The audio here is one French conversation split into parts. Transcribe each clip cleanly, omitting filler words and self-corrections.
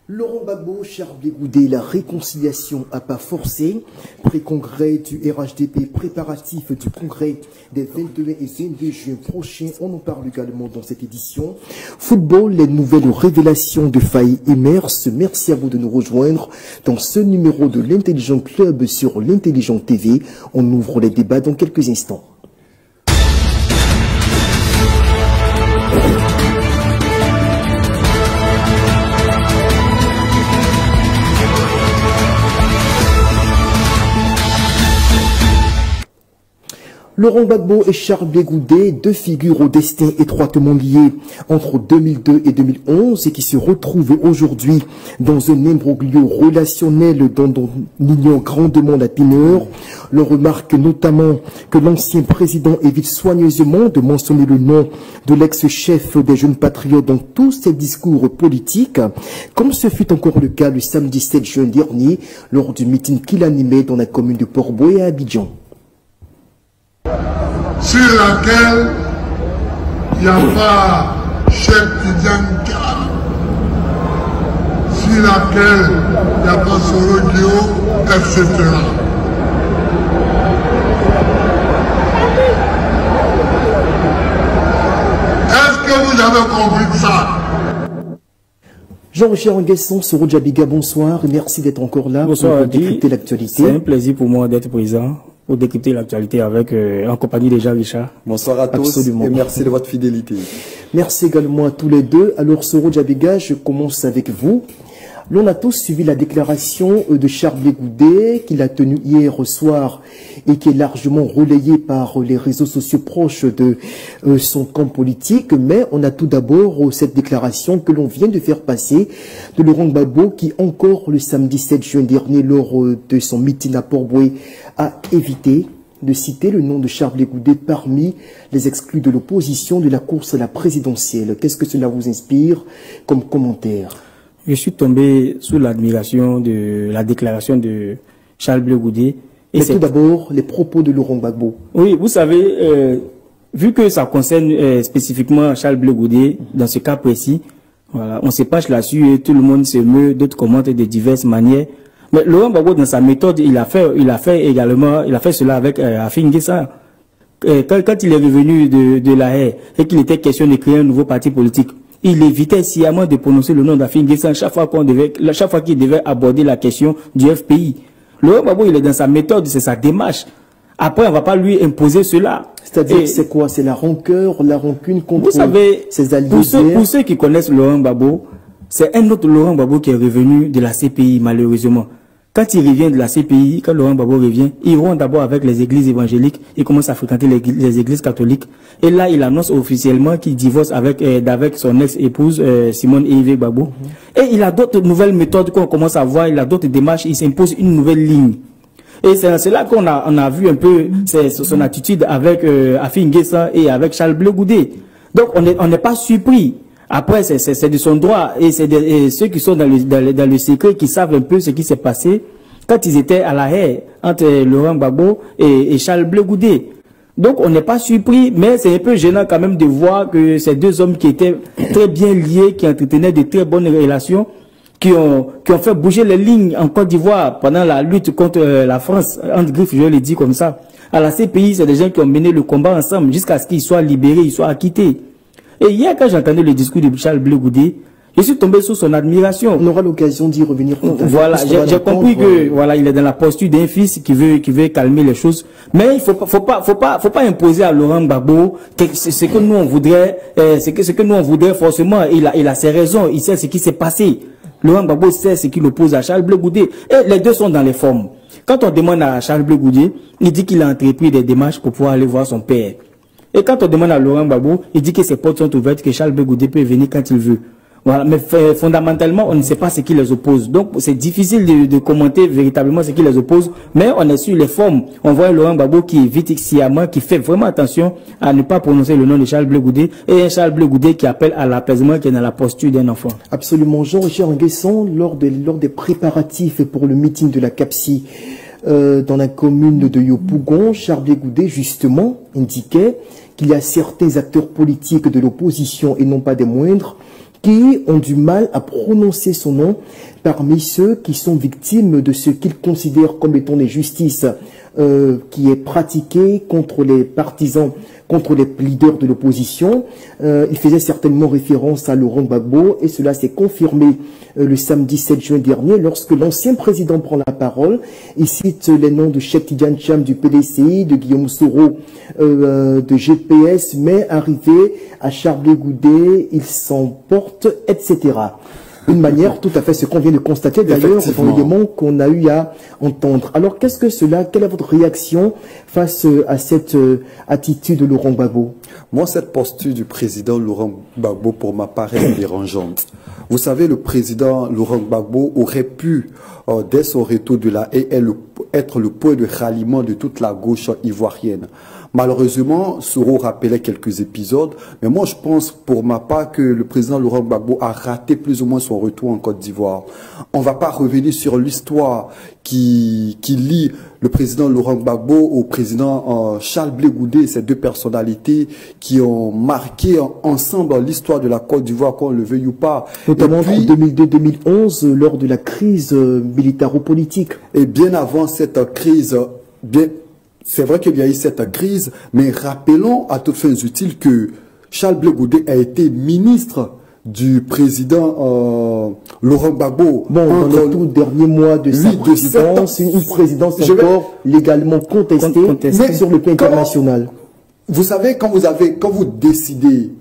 Laurent Gbagbo, Charles Blé Goudé, la réconciliation à pas forcé, pré-congrès du RHDP, préparatif du congrès des 22 et 22 juin prochains. On en parle également dans cette édition. Football, les nouvelles révélations de failles émergent. Merci à vous de nous rejoindre dans ce numéro de l'Intelligent Club sur l'Intelligent TV. On ouvre les débats dans quelques instants. Laurent Gbagbo et Charles Blé Goudé, deux figures au destin étroitement lié entre 2002 et 2011 et qui se retrouvent aujourd'hui dans un imbroglio relationnel dont on ignore grandement la teneur. L'on remarque notamment que l'ancien président évite soigneusement de mentionner le nom de l'ex-chef des Jeunes Patriotes dans tous ses discours politiques, comme ce fut encore le cas le samedi 7 juin dernier lors du meeting qu'il animait dans la commune de Port-Boué à Abidjan. Sur laquelle il n'y a pas Cheikh Tidiane Ka, sur laquelle il n'y a pas Soro Dio, etc. Est-ce que vous avez compris ça? Jean-Richard Nguesson, Soro Djabiga, bonsoir et merci d'être encore là pour décrypter l'actualité. C'est un plaisir pour moi d'être présent pour décrypter l'actualité avec en compagnie de Jean-Richard. Bonsoir à tous. Absolument. Et merci de votre fidélité. Merci également à tous les deux. Alors Soro Djabiga, je commence avec vous. L'on a tous suivi la déclaration de Charles Blé Goudé qu'il a tenue hier soir et qui est largement relayée par les réseaux sociaux proches de son camp politique. Mais on a tout d'abord cette déclaration que l'on vient de faire passer de Laurent Gbagbo qui encore le samedi 7 juin dernier lors de son meeting à Port-Boué a évité de citer le nom de Charles Blé Goudé parmi les exclus de l'opposition de la course à la présidentielle. Qu'est-ce que cela vous inspire comme commentaire? Je suis tombé sous l'admiration de la déclaration de Charles Blé Goudé. Et tout d'abord, les propos de Laurent Gbagbo. Oui, vous savez, vu que ça concerne spécifiquement Charles Blé Goudé, dans ce cas précis, voilà, on se penche là-dessus et tout le monde se meut, d'autres commentent de diverses manières. Mais Laurent Gbagbo, dans sa méthode, il a fait cela avec Afin N'Guessan. Quand il est revenu de la haie et qu'il était question de créer un nouveau parti politique, il évitait sciemment de prononcer le nom d'Afin N'Guessan chaque fois qu'il devait aborder la question du FPI. Laurent Gbagbo, il est dans sa méthode, c'est sa démarche. Après, on ne va pas lui imposer cela. C'est-à-dire, c'est quoi? C'est la rancœur, la rancune contre ses alliés? Pour ceux qui connaissent Laurent Gbagbo, c'est un autre Laurent Gbagbo qui est revenu de la CPI, malheureusement. Quand il revient de la CPI, quand Laurent Gbagbo revient, ils vont d'abord avec les églises évangéliques, il commence à fréquenter les églises catholiques. Et là, il annonce officiellement qu'il divorce avec son ex-épouse, Simone Yves Gbagbo. Et il a d'autres nouvelles méthodes qu'on commence à voir, il a d'autres démarches, il s'impose une nouvelle ligne. Et c'est là qu'on a vu un peu son attitude avec Afin N'Guessan et avec Charles Blé Goudé. Donc on n'est pas surpris. Après, c'est de son droit et c'est ceux qui sont dans le secret qui savent un peu ce qui s'est passé quand ils étaient à la haie entre Laurent Gbagbo et Charles Blé Goudé. Donc on n'est pas surpris, mais c'est un peu gênant quand même de voir que ces deux hommes qui étaient très bien liés, qui entretenaient de très bonnes relations, qui ont fait bouger les lignes en Côte d'Ivoire pendant la lutte contre la France, entre griffes, je le dis comme ça. À la CPI, c'est des gens qui ont mené le combat ensemble jusqu'à ce qu'ils soient libérés, ils soient acquittés. Et hier, quand j'entendais le discours de Charles Blé Goudé, je suis tombé sous son admiration. On aura l'occasion d'y revenir. Voilà, j'ai compris que voilà, il est dans la posture d'un fils qui veut calmer les choses. Mais il faut pas imposer à Laurent Gbagbo ce que nous on voudrait, ce que nous on voudrait forcément. Il a ses raisons, il sait ce qui s'est passé. Laurent Gbagbo sait ce qu'il oppose à Charles Blé Goudé. Et les deux sont dans les formes. Quand on demande à Charles Blé Goudé, il dit qu'il a entrepris des démarches pour pouvoir aller voir son père. Et quand on demande à Laurent Gbagbo, il dit que ses portes sont ouvertes, que Charles Blé Goudé peut venir quand il veut. Voilà, mais fondamentalement, on ne sait pas ce qui les oppose. Donc, c'est difficile de commenter véritablement ce qui les oppose, mais on est sur les formes. On voit Laurent Gbagbo qui évite sciemment, qui fait vraiment attention à ne pas prononcer le nom de Charles Blé Goudé, et un Charles Blé Goudé qui appelle à l'apaisement, qui est dans la posture d'un enfant. Absolument. Jean-Richard Nguesson, lors des préparatifs pour le meeting de la CAPSI, dans la commune de Yopougon, Charles Blé Goudé, justement, indiquait qu'il y a certains acteurs politiques de l'opposition, et non pas des moindres, qui ont du mal à prononcer son nom parmi ceux qui sont victimes de ce qu'ils considèrent comme étant des justices qui est pratiquée contre les partisans, contre les leaders de l'opposition. Il faisait certainement référence à Laurent Gbagbo et cela s'est confirmé le samedi 7 juin dernier lorsque l'ancien président prend la parole. Il cite les noms de Cheikh Tidiane Cham du PDCI, de Guillaume Soro de GPS, mais arrivé à Charles Blé Goudé, il s'emporte, etc. Une manière tout à fait ce qu'on vient de constater d'ailleurs dans l'élément qu'on a eu à entendre. Alors qu'est-ce que cela, quelle est votre réaction face à cette attitude de Laurent Gbagbo? Moi, cette posture du président Laurent Gbagbo, pour ma part, est dérangeante. Vous savez, le président Laurent Gbagbo aurait pu, dès son retour de la haie, être le point de ralliement de toute la gauche ivoirienne. Malheureusement, Soro rappelait quelques épisodes, mais moi je pense pour ma part que le président Laurent Gbagbo a raté plus ou moins son retour en Côte d'Ivoire. On ne va pas revenir sur l'histoire qui lie le président Laurent Gbagbo au président Charles Blé Goudé, ces deux personnalités qui ont marqué ensemble l'histoire de la Côte d'Ivoire, qu'on le veuille ou pas. Notamment en 2002-2011, lors de la crise militaro-politique. Et bien avant cette crise, c'est vrai qu'il y a eu cette crise, mais rappelons à toutes fins utiles que Charles Blé Goudé a été ministre du président Laurent Gbagbo. Bon, dans les tout derniers mois de sa présidence, une présidence encore légalement contestée sur le plan international. Vous savez, quand vous décidez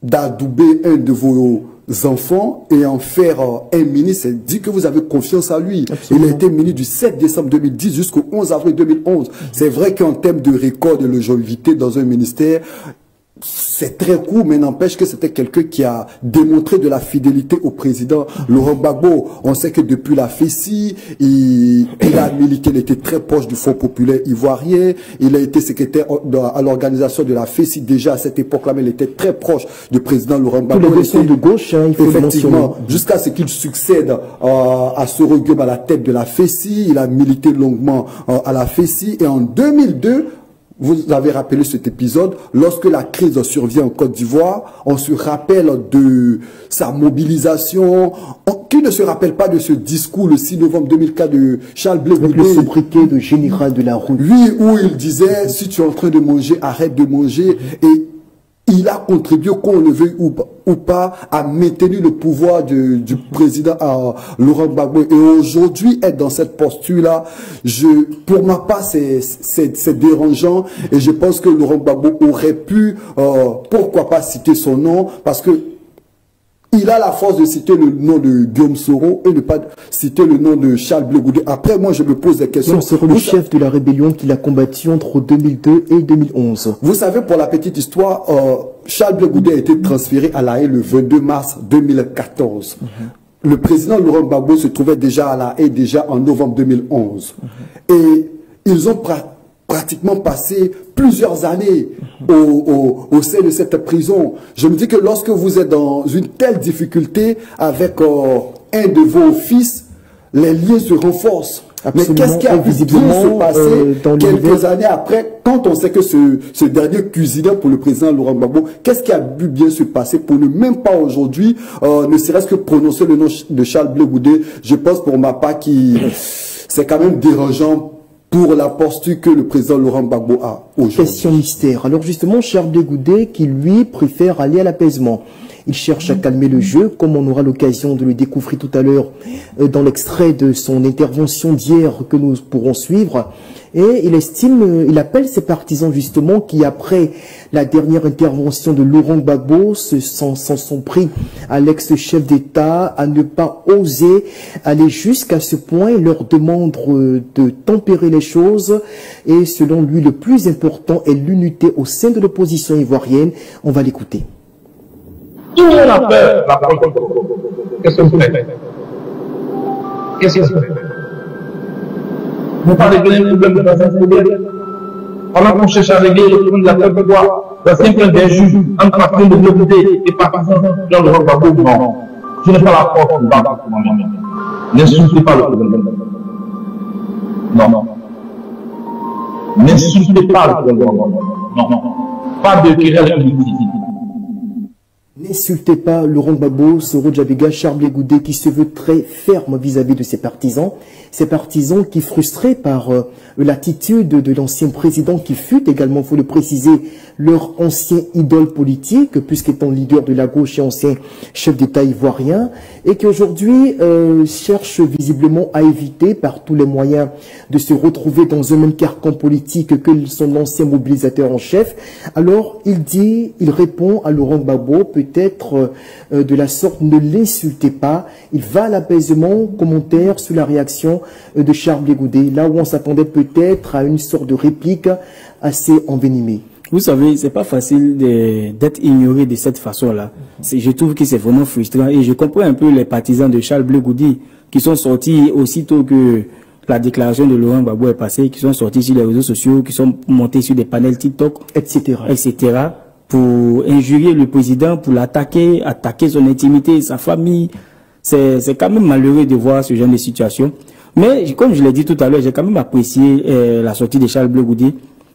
d'adouber un de vos enfants et en faire un ministre, c'est dit que vous avez confiance à lui. Absolument. Il a été ministre du 7 décembre 2010 jusqu'au 11 avril 2011. C'est vrai qu'en termes de record de longévité dans un ministère, c'est très court, mais n'empêche que c'était quelqu'un qui a démontré de la fidélité au président Laurent Gbagbo. On sait que depuis la FECI, il a milité, il était très proche du Front populaire ivoirien. Il a été secrétaire à l'organisation de la FECI déjà à cette époque-là, mais il était très proche du président Laurent Gbagbo. Tous les sont de gauche, hein, il faut effectivement, jusqu'à ce qu'il succède à Soro Gueye à la tête de la FECI. Il a milité longuement à la FECI et en 2002, vous avez rappelé cet épisode, lorsque la crise survient en Côte d'Ivoire, on se rappelle de sa mobilisation. Qui ne se rappelle pas de ce discours le 6 novembre 2004 de Charles Blé Goudé, le sobriquet de général de la rue. Oui, où il disait, si tu es en train de manger, arrête de manger. Et il a contribué, qu'on le veuille ou pas, à maintenir le pouvoir du président Laurent Gbagbo. Et aujourd'hui, être dans cette posture-là, pour ma part, c'est dérangeant. Et je pense que Laurent Gbagbo aurait pu, pourquoi pas citer son nom, parce que il a la force de citer le nom de Guillaume Soro et ne pas citer le nom de Charles Blé Goudé. Après, moi, je me pose des questions. C'est le chef de la rébellion qu'il a combattu entre 2002 et 2011. Vous savez, pour la petite histoire, Charles Blé Goudé a été transféré à La Haye le 22 mars 2014. Le président Laurent Gbagbo se trouvait déjà à La Haye déjà en novembre 2011. Et ils ont pratiquement passé plusieurs années au sein de cette prison. Je me dis que lorsque vous êtes dans une telle difficulté avec un de vos fils, les liens se renforcent. Absolument. Mais qu'est-ce qui a pu se passer quelques années après, quand on sait que ce dernier cuisinait pour le président Laurent Gbagbo, qu'est-ce qui a pu bien se passer pour ne même pas aujourd'hui, ne serait-ce que prononcer le nom de Charles Blé Goudé? Je pense pour ma part que c'est quand même dérangeant pour la posture que le président Laurent Gbagbo a aujourd'hui. Question mystère. Alors justement, Charles Blé Goudé, qui lui préfère aller à l'apaisement. Il cherche à calmer le jeu, comme on aura l'occasion de le découvrir tout à l'heure dans l'extrait de son intervention d'hier que nous pourrons suivre. Et il appelle ses partisans justement qui, après la dernière intervention de Laurent Gbagbo, s'en sont pris à l'ex-chef d'État à ne pas oser aller jusqu'à ce point. Il leur demande de tempérer les choses. Et selon lui, le plus important est l'unité au sein de l'opposition ivoirienne. On va l'écouter. Tout le monde a peur, la politique. Qu'est-ce que vous faites? Qu'est-ce que vous faites? Vous parlez de problème de la problème. Pendant qu'on cherche à régler le problème de la Côte d'Ivoire, la simple des juges, un parti de l'autorité et partisans dans le Gbagbo, non. Je n'ai pas la force de battre pour moi-même. N'insultez pas le problème. Non. N'insultez pas le problème. Non. Pas de querelle politique. N'insultez pas Laurent Gbagbo, Soro Djabega, Charles Blé Goudé qui se veut très ferme vis-à-vis de ses partisans qui frustrés par l'attitude de l'ancien président qui fut également, faut le préciser, leur ancien idole politique, puisqu'étant leader de la gauche et ancien chef d'État ivoirien, et qui aujourd'hui cherche visiblement à éviter par tous les moyens de se retrouver dans un même carcan politique que son ancien mobilisateur en chef. Alors il répond à Laurent Gbagbo, peut-être de la sorte, ne l'insultez pas. Il va à l'apaisement, commentaire sur la réaction de Charles Blé Goudé, là où on s'attendait peut-être à une sorte de réplique assez envenimée. Vous savez, c'est pas facile d'être ignoré de cette façon-là. Je trouve que c'est vraiment frustrant et je comprends un peu les partisans de Charles Blé Goudé qui sont sortis aussitôt que la déclaration de Laurent Gbagbo est passée, qui sont sortis sur les réseaux sociaux, qui sont montés sur des panels TikTok, etc., pour injurier le président, pour l'attaquer, attaquer son intimité, sa famille. C'est quand même malheureux de voir ce genre de situation. Mais comme je l'ai dit tout à l'heure, j'ai quand même apprécié la sortie de Charles Blé Goudé,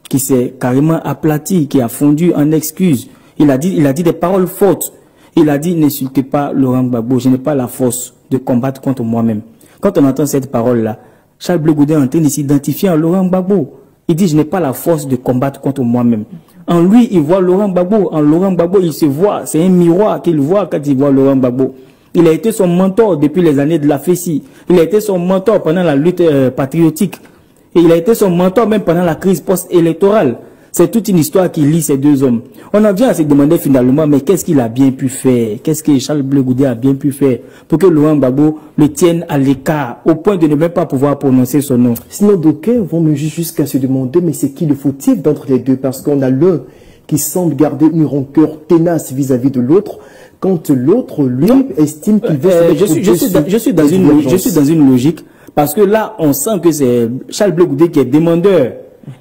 qui s'est carrément aplati, qui a fondu en excuses. Il a dit des paroles fortes. Il a dit, n'insultez pas Laurent Gbagbo, je n'ai pas la force de combattre contre moi-même. Quand on entend cette parole-là, Charles Blé Goudé est en train de s'identifier à Laurent Gbagbo. Il dit, je n'ai pas la force de combattre contre moi-même. En lui, il voit Laurent Gbagbo. En Laurent Gbagbo, il se voit. C'est un miroir qu'il voit quand il voit Laurent Gbagbo. Il a été son mentor depuis les années de la FECI. Il a été son mentor pendant la lutte patriotique. Et il a été son mentor même pendant la crise post-électorale. C'est toute une histoire qui lie ces deux hommes. On en vient à se demander finalement, mais qu'est-ce qu'il a bien pu faire? Qu'est-ce que Charles Blé Goudé a bien pu faire pour que Laurent Gbagbo le tienne à l'écart, au point de ne même pas pouvoir prononcer son nom? Sinon, d'aucuns vont me jusqu'à se demander, mais c'est qui le fautif d'entre les deux? Parce qu'on a l'un qui semble garder une rancœur tenace vis-à-vis de l'autre, quand l'autre, lui, estime qu'il veut je suis dans une logique, parce que là, on sent que c'est Charles Blé Goudé qui est demandeur,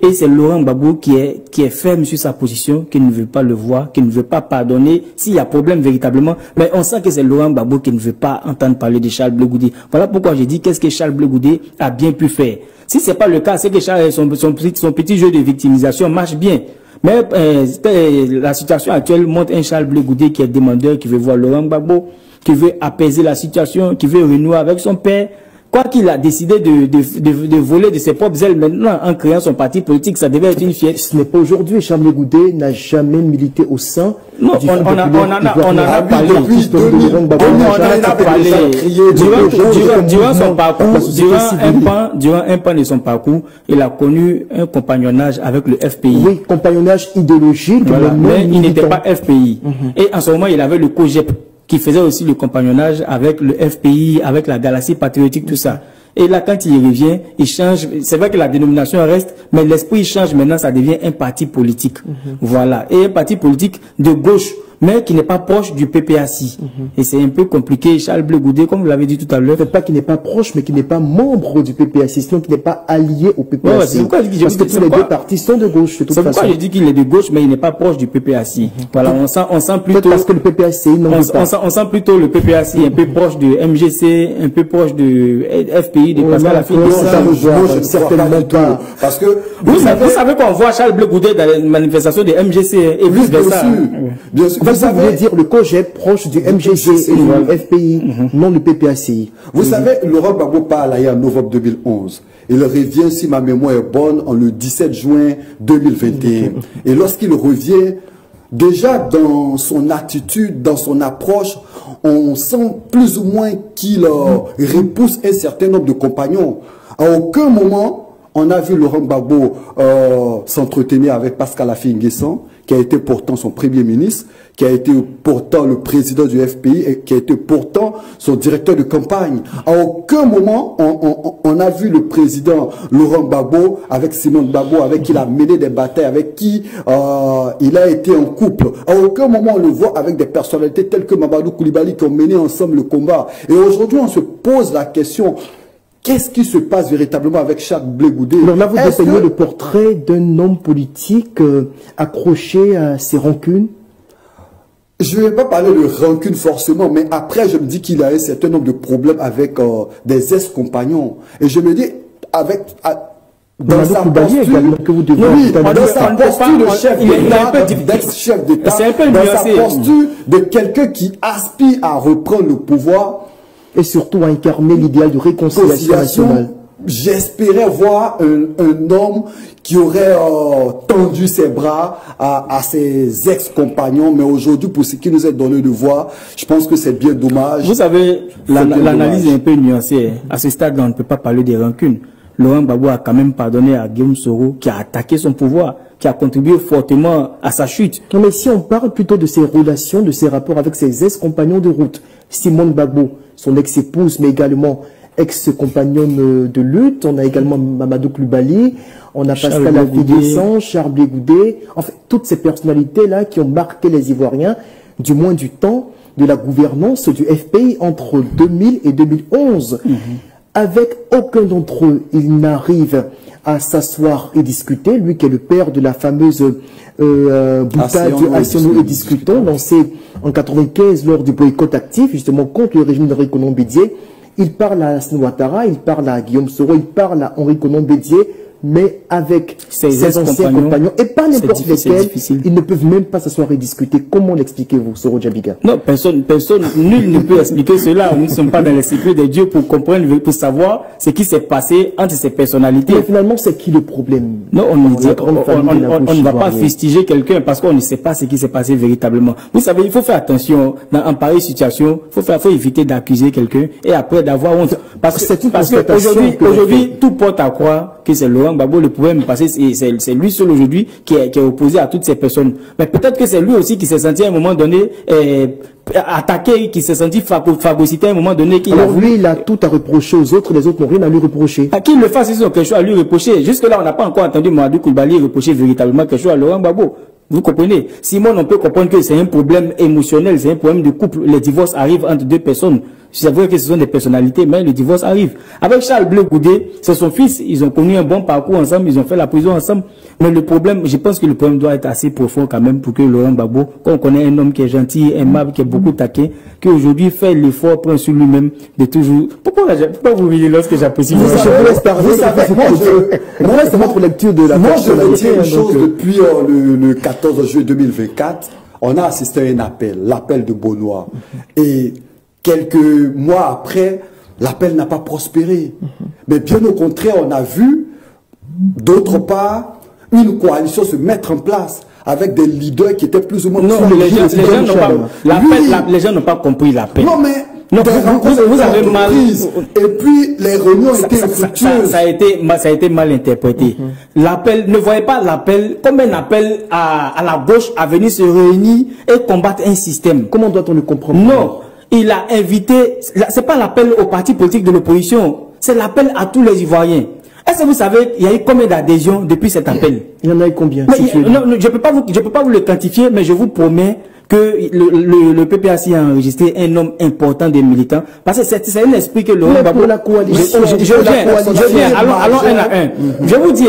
et c'est Laurent Gbagbo qui est ferme sur sa position, qui ne veut pas le voir, qui ne veut pas pardonner, s'il y a problème véritablement, mais on sent que c'est Laurent Gbagbo qui ne veut pas entendre parler de Charles Blé Goudé. Voilà pourquoi j'ai dit, qu'est-ce que Charles Blé Goudé a bien pu faire? Si c'est pas le cas, c'est que son petit jeu de victimisation marche bien. Mais la situation actuelle montre un Charles Blé Goudé qui est demandeur, qui veut voir Laurent Gbagbo, qui veut apaiser la situation, qui veut renouer avec son père. Quoi qu'il a décidé de voler de ses propres ailes maintenant en créant son parti politique, ça devait être une fierté. Ce n'est pas aujourd'hui. Charles Blé Goudé n'a jamais milité au sein du Front populaire. On en a parlé. Durant son parcours, durant un pan de son parcours, il a connu un compagnonnage avec le FPI. Oui, compagnonnage idéologique. Voilà, mais il n'était pas FPI. Et en ce moment, il avait le COGEP, qui faisait aussi le compagnonnage avec le FPI, avec la Galaxie patriotique, tout ça. Et là, quand il revient, il change. C'est vrai que la dénomination reste, mais l'esprit change. Maintenant, ça devient un parti politique. Voilà. Et un parti politique de gauche, mais qui n'est pas proche du PPACI. Et c'est un peu compliqué. Charles Blé Goudé, comme vous l'avez dit tout à l'heure. C'est pas qu'il n'est pas proche, mais qu'il n'est pas membre du PPACI, sinon qu'il n'est pas allié au PPACI. Ouais, c'est pourquoi je dis, parce que tous les deux partis sont de gauche, de toute façon. C'est pourquoi je dis qu'il est de gauche, mais il n'est pas proche du PPACI. Voilà, on sent plutôt. Parce que le PPACI, on sent plutôt le PPACI un peu proche de MGC, un peu proche de FPI, de Pascal Affi. Certainement pas. Parce que. Vous savez qu'on voit Charles Blé Goudé dans les manifestations de MGC et vice versa. Bien sûr. Vous voulez dire le COGEP proche du MGC et du FPI, non le PPACI. Vous savez, Laurent Gbagbo parle en novembre 2011. Il revient, si ma mémoire est bonne, le 17 juin 2021. Et lorsqu'il revient, déjà dans son attitude, dans son approche, on sent plus ou moins qu'il repousse un certain nombre de compagnons. À aucun moment, on a vu Laurent Gbagbo s'entretenir avec Pascal Affi-N'Guessan, qui a été pourtant son premier ministre, qui a été pourtant le président du FPI et qui a été pourtant son directeur de campagne. À aucun moment, on a vu le président Laurent Gbagbo avec Simon Gbagbo, avec qui il a mené des batailles, avec qui il a été en couple. À aucun moment, on le voit avec des personnalités telles que Mamadou Koulibaly qui ont mené ensemble le combat. Et aujourd'hui, on se pose la question... Qu'est-ce qui se passe véritablement avec Charles Blé Goudé? Alors là, vous dépeignez le portrait d'un homme politique accroché à ses rancunes. Je ne vais pas parler de rancune forcément, mais après, je me dis qu'il a un certain nombre de problèmes avec des ex-compagnons. Et je me dis, dans sa posture, que vous devez dans sa posture de chef d'État, d'ex-chef d'État, dans sa posture de quelqu'un qui aspire à reprendre le pouvoir et surtout à incarner l'idéal de réconciliation nationale. J'espérais voir un homme qui aurait tendu ses bras à ses ex-compagnons, mais aujourd'hui, pour ce qui nous est donné de voir, je pense que c'est bien dommage. Vous savez, l'analyse est un peu nuancée. À ce stade-là, on ne peut pas parler des rancunes. Laurent Gbagbo a quand même pardonné à Guillaume Soro, qui a attaqué son pouvoir, qui a contribué fortement à sa chute. Non, mais si on parle plutôt de ses relations, de ses rapports avec ses ex-compagnons de route, Simone Gbagbo, son ex-épouse, mais également ex-compagnonne de lutte, on a également Mamadou Coulibaly, on a Pascal Affi-Guessan, Charles Blé Goudé, en fait, toutes ces personnalités-là qui ont marqué les Ivoiriens, du moins du temps de la gouvernance du FPI entre 2000 et 2011. Avec aucun d'entre eux, il n'arrive à s'asseoir et discuter. Lui qui est le père de la fameuse boutade Asseyons-nous et discutons, lancée en 1995 lors du boycott actif, justement contre le régime d'Henri Konan Bédié. Il parle à Assane Ouattara, il parle à Guillaume Soro, il parle à Henri Konan Bédié, mais avec ses anciens compagnons, et pas n'importe lesquels, ils ne peuvent même pas s'asseoir et discuter. Comment l'expliquez-vous, Soro Djabiga? Non, personne, nul ne peut expliquer cela. Nous ne sommes pas dans les secrets de Dieu pour comprendre, pour savoir ce qui s'est passé entre ces personnalités. Mais finalement, c'est qui le problème? Non, on ne va pas fustiger quelqu'un parce qu'on ne sait pas ce qui s'est passé véritablement. Vous savez, il faut faire attention dans une pareille situation. Il faut éviter d'accuser quelqu'un et après d'avoir honte. Parce que aujourd'hui, tout porte à croire que c'est Laurent Gbagbo le problème, parce que c'est lui seul aujourd'hui qui est opposé à toutes ces personnes. Mais peut-être que c'est lui aussi qui s'est senti à un moment donné attaqué, qui s'est senti phagocyté à un moment donné. Alors lui, il a tout à reprocher aux autres, les autres n'ont rien à lui reprocher. À qui le fasse, ils ont quelque chose à lui reprocher. Jusque-là, on n'a pas encore entendu Mamadou Coulibaly reprocher véritablement quelque chose à Laurent Gbagbo. Vous comprenez? Simon, on peut comprendre que c'est un problème émotionnel, c'est un problème de couple. Les divorces arrivent entre deux personnes. C'est vrai que ce sont des personnalités, mais le divorce arrive. Avec Charles Blé Goudé, c'est son fils, ils ont connu un bon parcours ensemble, ils ont fait la prison ensemble. Mais le problème, je pense que le problème doit être assez profond quand même pour que Laurent Gbagbo, quand on connaît un homme qui est gentil, aimable, qui est beaucoup taquin, qu'aujourd'hui fait l'effort, prend sur lui-même de toujours... Pourquoi vous voyez lorsque j'apprécie vous savez, moi, c'est votre lecture de la personnalité. Moi, je retiens une chose depuis le 14 juillet 2024. On a assisté à un appel, l'appel de Benoît. Et quelques mois après, l'appel n'a pas prospéré. Mais bien au contraire, on a vu, d'autre part, une coalition se mettre en place avec des leaders qui étaient plus ou moins... Non, les gens n'ont pas compris l'appel. Non, mais... Non, vous avez mal. Et puis, les réunions étaient infructueuses. Ça a été mal interprété. L'appel, ne voyez pas l'appel comme un appel à la gauche à venir se réunir et combattre un système. Comment doit-on le comprendre? Non. Il a invité, c'est pas l'appel aux partis politiques de l'opposition, c'est l'appel à tous les Ivoiriens. Est-ce que vous savez, il y a eu combien d'adhésions depuis cet appel? Il y en a eu combien? Non, je peux pas vous le quantifier, mais je vous promets que le PPAC a enregistré un nombre important de militants. Parce que c'est un esprit que Laurent Gbagbo... Pour la coalition. Je viens, allons un à un. Je vous dis,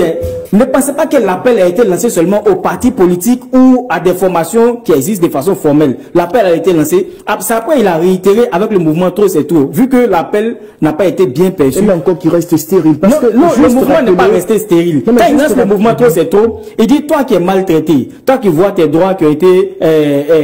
ne pensez pas que l'appel a été lancé seulement aux partis politiques ou à des formations qui existent de façon formelle. L'appel a été lancé. Après, il a réitéré avec le mouvement Trop c'est tout. Vu que l'appel n'a pas été bien perçu. Mais encore qu'il reste stérile. Parce que non, le mouvement n'est pas resté stérile. Quand il lance le mouvement Trop c'est tout, il dit, toi qui es maltraité, toi qui vois tes droits qui ont été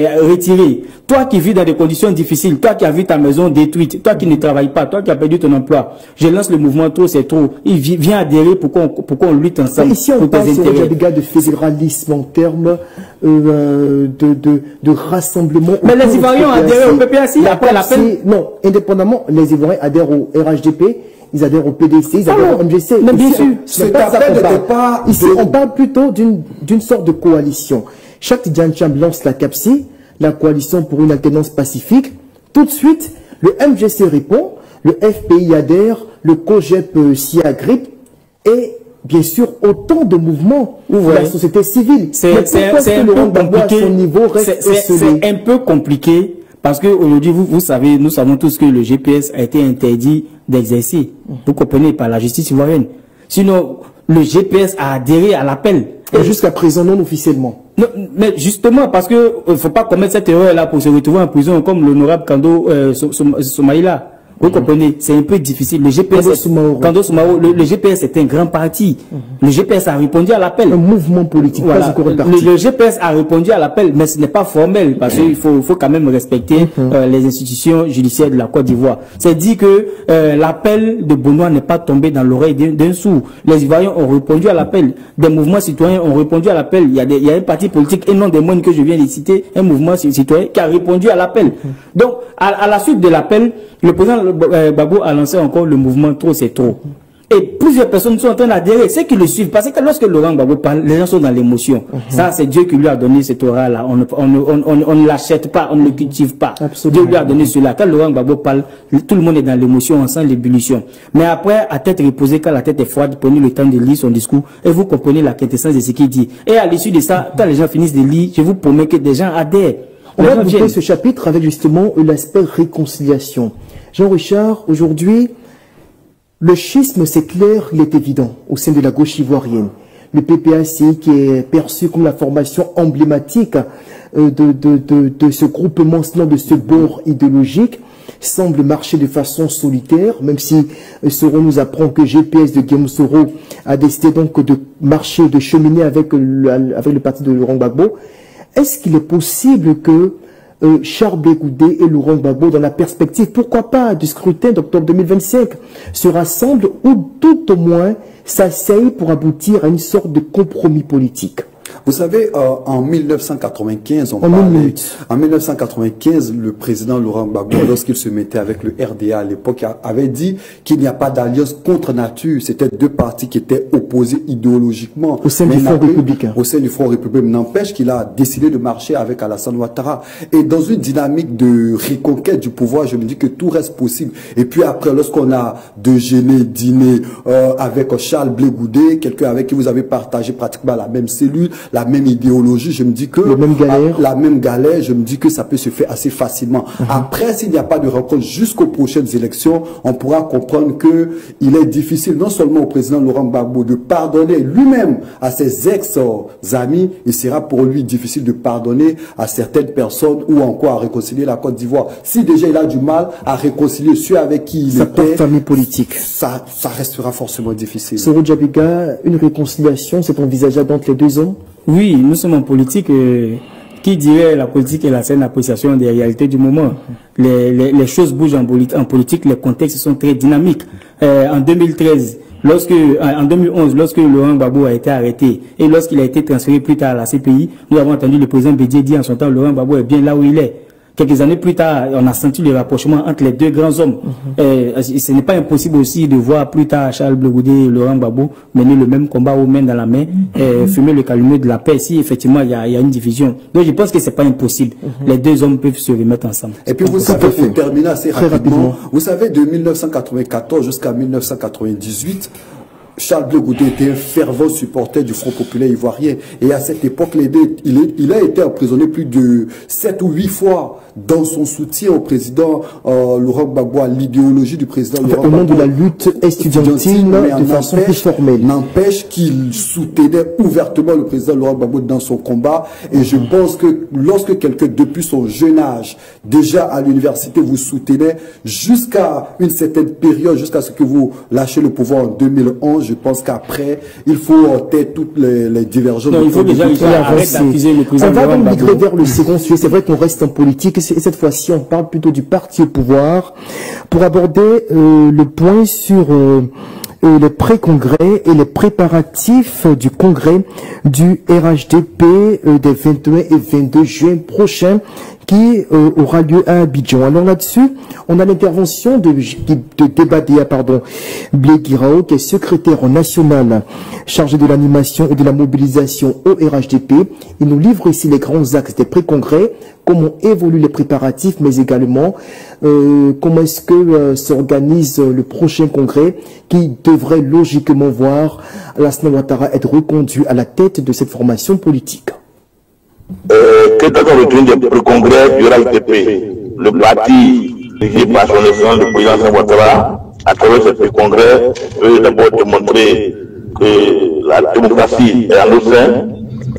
retirés, toi qui vis dans des conditions difficiles, toi qui as vu ta maison détruite, toi qui ne travailles pas, toi qui as perdu ton emploi, je lance le mouvement Trop c'est trop. Il vient adhérer pour qu'on lutte ensemble. Ici, on parle de fédéralisme en termes de rassemblement. Mais les Ivoiriens ont adhéré au PPAC après l'appel. Non, indépendamment, les Ivoiriens adhèrent au RHDP, ils adhèrent au PDC, ils adhèrent au MGC. Mais bien sûr, cet appel n'était pas... Ici, on parle plutôt d'une sorte de coalition. Chaque Djancham lance la CAPSI, la coalition pour une alternance pacifique. Tout de suite, le MGC répond, le FPI adhère, le COGEP s'y agrippe, et bien sûr, autant de mouvements de la société civile. C'est un peu compliqué. C'est un peu compliqué parce que aujourd'hui, vous savez, nous savons tous que le GPS a été interdit d'exercer. Vous comprenez, par la justice ivoirienne. Sinon, le GPS a adhéré à l'appel. Et jusqu'à présent, non officiellement. Non, mais justement, parce que faut pas commettre cette erreur-là pour se retrouver en prison comme l'honorable Kando Soumaïla. Vous comprenez? C'est un peu difficile. Le GPS, le GPS est un grand parti. Le GPS a répondu à l'appel. Un mouvement politique, voilà. Pas encore un parti. Le GPS a répondu à l'appel, mais ce n'est pas formel, parce qu'il faut quand même respecter les institutions judiciaires de la Côte d'Ivoire. C'est dit que l'appel de Benoît n'est pas tombé dans l'oreille d'un sourd. Les Ivoiriens ont répondu à l'appel. Des mouvements citoyens ont répondu à l'appel. Il y a un parti politique, et non des moines que je viens de citer, un mouvement citoyen qui a répondu à l'appel. Donc, à la suite de l'appel, le président Gbagbo a lancé encore le mouvement Trop c'est trop. Et plusieurs personnes sont en train d'adhérer, ceux qui le suivent, parce que lorsque Laurent Gbagbo parle, les gens sont dans l'émotion. Ça, c'est Dieu qui lui a donné cette aura-là. On ne l'achète pas, on ne le cultive pas. Absolument. Dieu lui a donné cela. Quand Laurent Gbagbo parle, tout le monde est dans l'émotion, on sent l'ébullition. Mais après, à tête reposée, quand la tête est froide, prenez le temps de lire son discours et vous comprenez la quintessence de ce qu'il dit. Et à l'issue de ça, quand les gens finissent de lire, je vous promets que des gens adhèrent. On va boucler ce chapitre avec justement l'aspect réconciliation. Jean-Richard, aujourd'hui, le schisme, c'est clair, il est évident au sein de la gauche ivoirienne. Le PPACI, qui est perçu comme la formation emblématique de ce groupement, de ce bord idéologique, semble marcher de façon solitaire, même si Soro nous apprend que GPS de Guillaume Soro a décidé donc de marcher, de cheminer avec le parti de Laurent Gbagbo. Est-ce qu'il est possible que Charles Blé Goudé et Laurent Gbagbo, dans la perspective, pourquoi pas, du scrutin d'octobre 2025, se rassemblent ou tout au moins s'asseyent pour aboutir à une sorte de compromis politique? Vous savez, en 1995, en 1995, le président Laurent Gbagbo, lorsqu'il se mettait avec le RDA à l'époque, avait dit qu'il n'y a pas d'alliance contre nature. C'était deux partis qui étaient opposés idéologiquement. Au sein du Front républicain. Au sein du Front républicain. N'empêche qu'il a décidé de marcher avec Alassane Ouattara. Et dans une dynamique de reconquête du pouvoir, je me dis que tout reste possible. Et puis après, lorsqu'on a dîné avec Charles Blé Goudé, quelqu'un avec qui vous avez partagé pratiquement la même cellule, la même idéologie, je me dis que la même galère, je me dis que ça peut se faire assez facilement. Après, s'il n'y a pas de rencontre jusqu'aux prochaines élections, on pourra comprendre que il est difficile non seulement au président Laurent Gbagbo de pardonner lui-même à ses ex-amis, il sera pour lui difficile de pardonner à certaines personnes ou encore à réconcilier la Côte d'Ivoire. Si déjà il a du mal à réconcilier ceux avec qui il était, famille politique, ça restera forcément difficile. Soro Djabiga, une réconciliation, c'est envisageable entre les deux hommes? Oui, nous sommes en politique. Qui dirait la politique est la saine appréciation des réalités du moment. Les choses bougent en politique, les contextes sont très dynamiques. En 2013, en 2011, lorsque Laurent Gbagbo a été arrêté et lorsqu'il a été transféré plus tard à la CPI, nous avons entendu le président Bédié dire en son temps Laurent Gbagbo est bien là où il est. Quelques années plus tard, on a senti le rapprochement entre les deux grands hommes. Ce n'est pas impossible aussi de voir plus tard Charles Blé Goudé et Laurent Gbagbo mener le même combat aux mains dans la main, fumer le calumet de la paix si effectivement il y a une division. Donc je pense que c'est pas impossible. Les deux hommes peuvent se remettre ensemble. Et puis vous savez, pour terminer assez rapidement, vous savez, de 1994 jusqu'à 1998, Charles Blé Goudé était un fervent supporter du Front populaire ivoirien. Et à cette époque, il a été emprisonné plus de 7 ou 8 fois dans son soutien au président Laurent Gbagbo, à l'idéologie du président Laurent Gbagbo. Au nom de la lutte estudiantine, de façon plus formelle. N'empêche qu'il soutenait ouvertement le président Laurent Gbagbo dans son combat. Et je pense que lorsque quelqu'un, depuis son jeune âge, déjà à l'université, vous soutenait jusqu'à une certaine période, jusqu'à ce que vous lâchez le pouvoir en 2011, je pense qu'après, il faut taire toutes les divergences. Non, il faut déjà arrêter d'accuser le président. On va donc migrer vers le second sujet. C'est vrai qu'on reste en politique. Et cette fois-ci, on parle plutôt du parti au pouvoir pour aborder le point sur les pré-congrès et les préparatifs du congrès du RHDP des 21 et 22 juin prochains qui aura lieu à Abidjan. Alors là-dessus, on a l'intervention de Debadea, Blé Guirao, qui est secrétaire national chargé de l'animation et de la mobilisation au RHDP. Il nous livre ici les grands axes des pré-congrès, comment évoluent les préparatifs, mais également comment est-ce que s'organise le prochain congrès qui devrait logiquement voir Alassane Ouattara être reconduit à la tête de cette formation politique. Qu'est-ce qu'on retient du congrès du RHDP? Le parti dirigé par son excellence le président Alassane Ouattara, à travers ce congrès, veut d'abord démontrer que la démocratie est en nos seins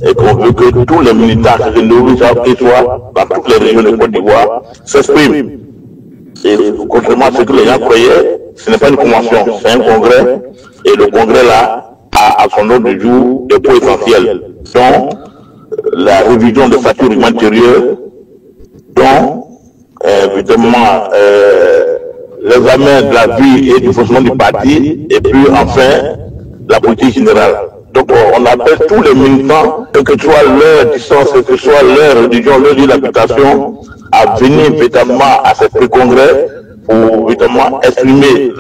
et qu'on veut que tous les militants que nous soient dans toutes les régions de Côte d'Ivoire s'expriment Et contrairement à ce que les gens croyaient, ce n'est pas une convention, c'est un congrès. Et le congrès là a à son ordre du jour des points essentiels, dont la révision des statuts réglements intérieurs, dont évidemment l'examen de la vie et du fonctionnement du parti, et puis enfin la politique générale. Donc on appelle tous les militants, quelle que soit leur distance, quelle que soit leur religion, leur lieu d'habitation, à venir évidemment à ce pré-congrès pour évidemment exprimer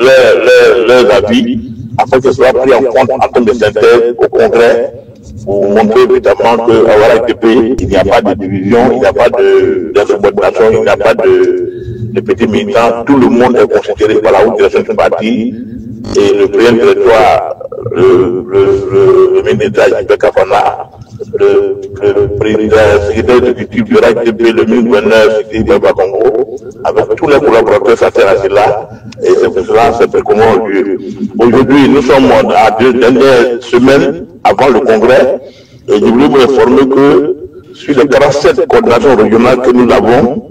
leurs avis, afin que ce soit pris en compte en termes de synthèse au congrès, pour montrer évidemment qu'à Ouará-ITP, il n'y a pas de division, il n'y a pas d'insubordination, il n'y a pas de petits militants, tout le monde est considéré par la haute direction du parti, et le président du territoire, le ministre d'État, J.P. Kafana, le président, secrétaire exécutif de l'ITP, le ministre gouverneur, secrétaire de Congo, avec tous les collaborateurs s'intéressent là, et c'est pour cela, c'est comment lieu. Aujourd'hui, nous sommes à 2 dernières semaines avant le congrès, et je voulais vous informer que sur les 47 coordinations régionales que nous avons,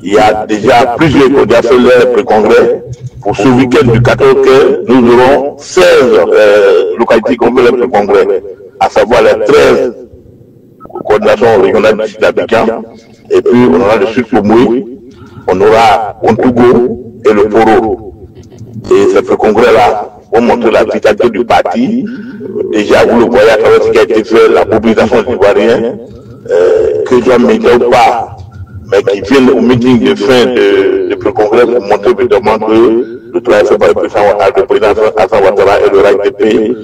il y a déjà plusieurs coordinations pré-congrès. Pour ce week-end du 14 mai, nous aurons 16 localités complètes de congrès, à savoir les 13 coordinations régionales du sud d'Abidjan, et puis on aura le sud Pomoué, on aura Ontougo et le Poro. Et ce congrès-là, pour montrer la vitalité du parti, déjà vous le voyez à travers ce qui a été fait, la mobilisation des Ivoiriens, que je ne ou pas, mais qui viennent au meeting de fin de pré-congrès pour montrer évidemment que le travail fait par le président Hassan Ouattara et le RAITP,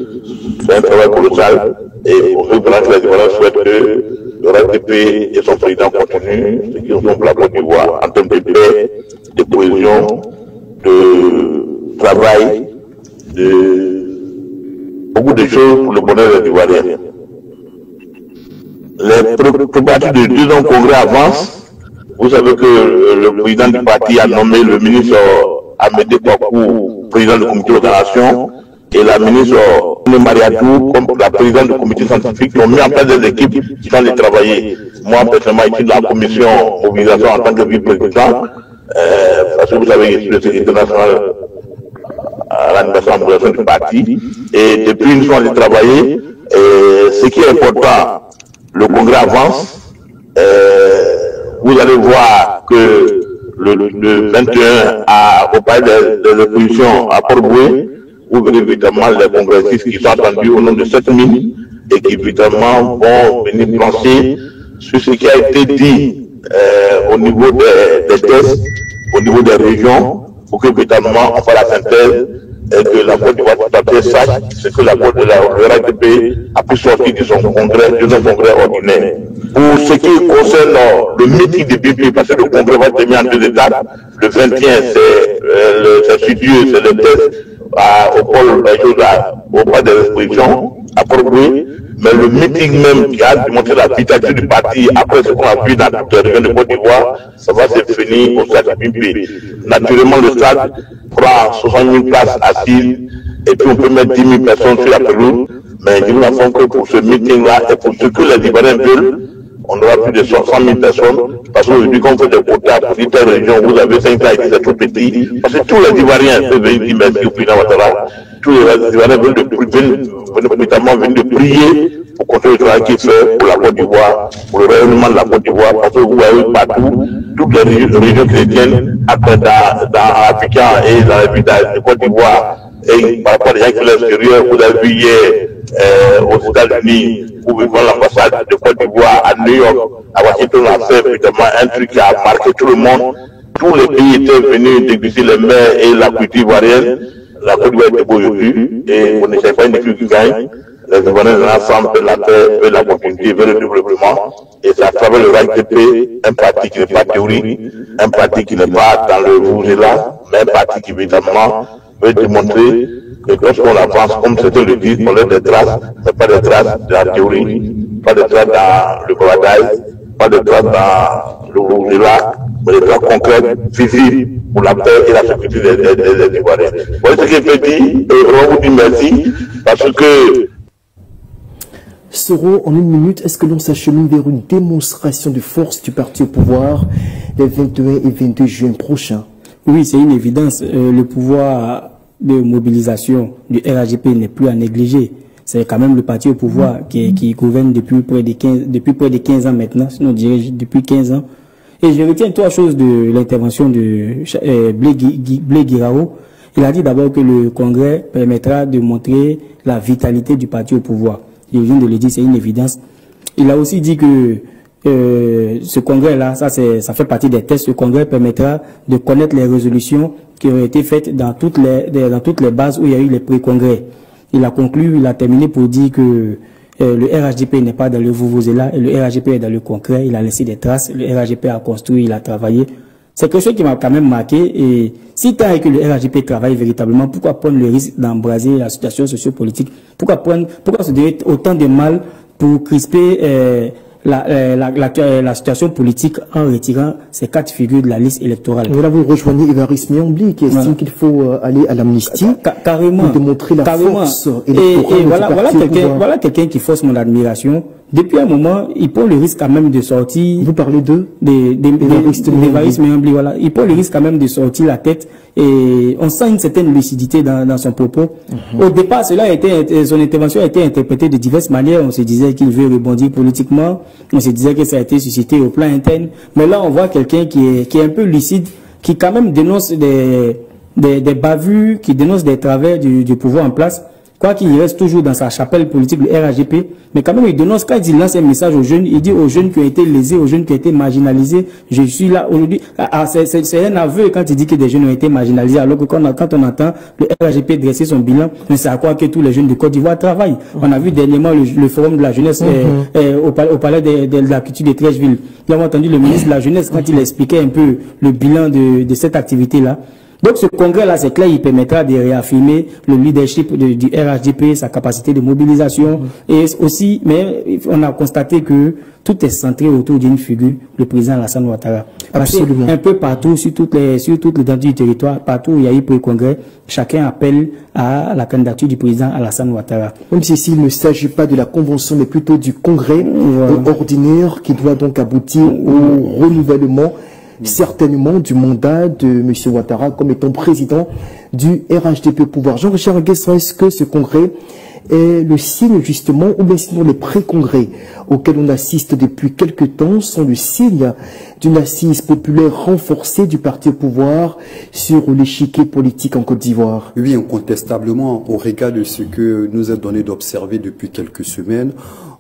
c'est un travail colossal. Et pour ceux que les Ivoiriens souhaitent que le RAITP et son président continuent ce qu'ils ont pour la Côte d'Ivoire en termes de paix, de cohésion, de travail, de beaucoup de choses pour le bonheur des Ivoiriens. Les préparatifs de 2 ans congrès avancent. Vous savez que le président du parti a nommé le ministre Amédée Kwaku, président du comité d'organisation, et la ministre Mariatou comme la présidente du comité scientifique, qui ont mis en place des équipes qui sont allées travailler. Moi, personnellement, ici, de la commission mobilisation en tant que vice-président, parce que vous savez, je suis le secrétaire national à l'animation en mobilisation du parti, et depuis, nous sommes allés travailler. Ce qui est important, le congrès avance. Vous allez voir que le 21 au palais des oppositions à Port-Boué, où évidemment les congressistes qui sont attendus au nom de 7000 et qui évidemment vont venir plancher sur ce qui a été dit au niveau des tests, au niveau des régions, pour que évidemment on fasse la synthèse et que la Côte d'Ivoire sache ce que la Côte de la RAITP a pu sortir de son congrès, ordinaire. Pour ce qui concerne le meeting de BP, parce que le congrès va terminer en 2 étapes, le 21 c'est studieux, c'est le test au pôle des expositions, à Port-Boué, mais le meeting même qui a démontré la vitalité du parti, après ce qu'on a vu dans toutes les régions de Côte d'Ivoire, ça va se finir au stade BP. Naturellement, le stade prend 60 000 places assises, et puis on peut mettre 10 000 personnes sur la pelouse, mais je vous informe que pour ce meeting-là, et pour ce que les Ivoiriens veulent, on aura plus de 100 000 personnes, parce qu'aujourd'hui, quand on fait des quotas pour telle région, vous avez 5 ans et c'est trop petit, parce que tous les Ivoiriens peuvent venir dire merci au président Ouattara, tous les Ivoiriens viennent de prier pour continuer le travail qu'il fait pour la Côte d'Ivoire, pour le rayonnement de la Côte d'Ivoire, parce que vous voyez partout, toutes les régions chrétiennes, dans Afrique et dans les villages de Côte d'Ivoire, et par rapport à des gens qui sont à l'extérieur, vous avez vu hier aux États-Unis, où vivons l'ambassade de Côte d'Ivoire à New York, à Washington, on a fait évidemment un truc qui a marqué tout le monde. Tous les pays étaient venus déguster les mers et la culture ivoirienne. La Côte d'Ivoire était beau aujourd'hui, et on n'essaie pas une équipe qui gagne. Les Ivoiriens de l'ensemble veulent la paix, veulent la continuité, veulent le développement. Et c'est à travers le RAITP, un parti qui n'est pas théorique, un parti qui n'est pas dans le vous-là, mais un parti qui évidemment veut démontrer que lorsqu'on avance, comme certains le disent, on laisse des traces, mais pas des traces de la théorie, pas des traces dans le paradis, pas des traces dans le rouge-là, mais des traces concrètes, visibles pour la paix et la sécurité des Ivoiriens. Voilà ce que je dis, et on vous dit merci, parce que Soro, en 1 minute, est-ce que l'on s'achemine vers une démonstration de force du parti au pouvoir les 21 et 22 juin prochains? Oui, c'est une évidence. Le pouvoir de mobilisation du RHDP n'est plus à négliger. C'est quand même le parti au pouvoir qui gouverne depuis près de 15 ans maintenant, sinon on dirait depuis 15 ans. Et je retiens 3 choses de l'intervention de Blé Guiraou. Il a dit d'abord que le Congrès permettra de montrer la vitalité du parti au pouvoir. Je viens de le dire, c'est une évidence. Il a aussi dit que ce Congrès-là, ça fait partie des tests. Ce Congrès permettra de connaître les résolutions qui ont été faites dans toutes les bases où il y a eu les pré-congrès. Il a conclu, il a terminé pour dire que le RHDP n'est pas dans le vuvuzela et le RHDP est dans le concret. Il a laissé des traces. Le RHDP a construit, il a travaillé. C'est quelque chose qui m'a quand même marqué. Et si tant est que le RHDP travaille véritablement, pourquoi prendre le risque d'embraser la situation sociopolitique? Pourquoi se donner autant de mal pour crisper la situation politique en retirant ces 4 figures de la liste électorale? Et là, vous rejoignez Évariste Méambli qui estime qu'il faut aller à l'amnistie carrément, pour démontrer la force électorale. Et voilà quelqu'un qui force mon admiration. Depuis un moment, il prend le risque quand même de sortir. Vous parlez d'Évariste Méambli, voilà. Il prend le risque quand même de sortir la tête et on sent une certaine lucidité dans son propos. Au départ, son intervention a été interprétée de diverses manières. On se disait qu'il veut rebondir politiquement. On se disait que ça a été suscité au plan interne. Mais là, on voit quelqu'un qui est un peu lucide, qui quand même dénonce des bavures, qui dénonce des travers du pouvoir en place. Quoi qu'il reste toujours dans sa chapelle politique, le RHDP, mais quand même il dénonce, quand il lance un message aux jeunes, il dit aux jeunes qui ont été lésés, aux jeunes qui ont été marginalisés, je suis là aujourd'hui. C'est un aveu quand il dit que des jeunes ont été marginalisés, alors que quand on entend le RHDP dresser son bilan, c'est à quoi que tous les jeunes de Côte d'Ivoire travaillent. On a vu dernièrement le forum de la jeunesse au palais de la culture de Trècheville. Nous avons entendu le ministre de la jeunesse quand il expliquait un peu le bilan de cette activité-là. Donc ce congrès-là, c'est clair, il permettra de réaffirmer le leadership du RHDP, sa capacité de mobilisation. Et aussi, mais on a constaté que tout est centré autour d'une figure, le président Alassane Ouattara. Absolument. Un peu partout, sur toute l'étendue du territoire, partout où il y a eu congrès, chacun appelle à la candidature du président Alassane Ouattara. Même si il ne s'agit pas de la convention, mais plutôt du congrès ordinaire qui doit donc aboutir au renouvellement certainement du mandat de M. Ouattara comme étant président du RHDP au pouvoir. Jean-Richard Guesson, est-ce que ce congrès est le signe justement, ou bien sinon les pré-congrès auxquels on assiste depuis quelque temps sont le signe d'une assise populaire renforcée du parti au pouvoir sur l'échiquier politique en Côte d'Ivoire? Oui, incontestablement, au regard de ce que nous est donné d'observer depuis quelques semaines,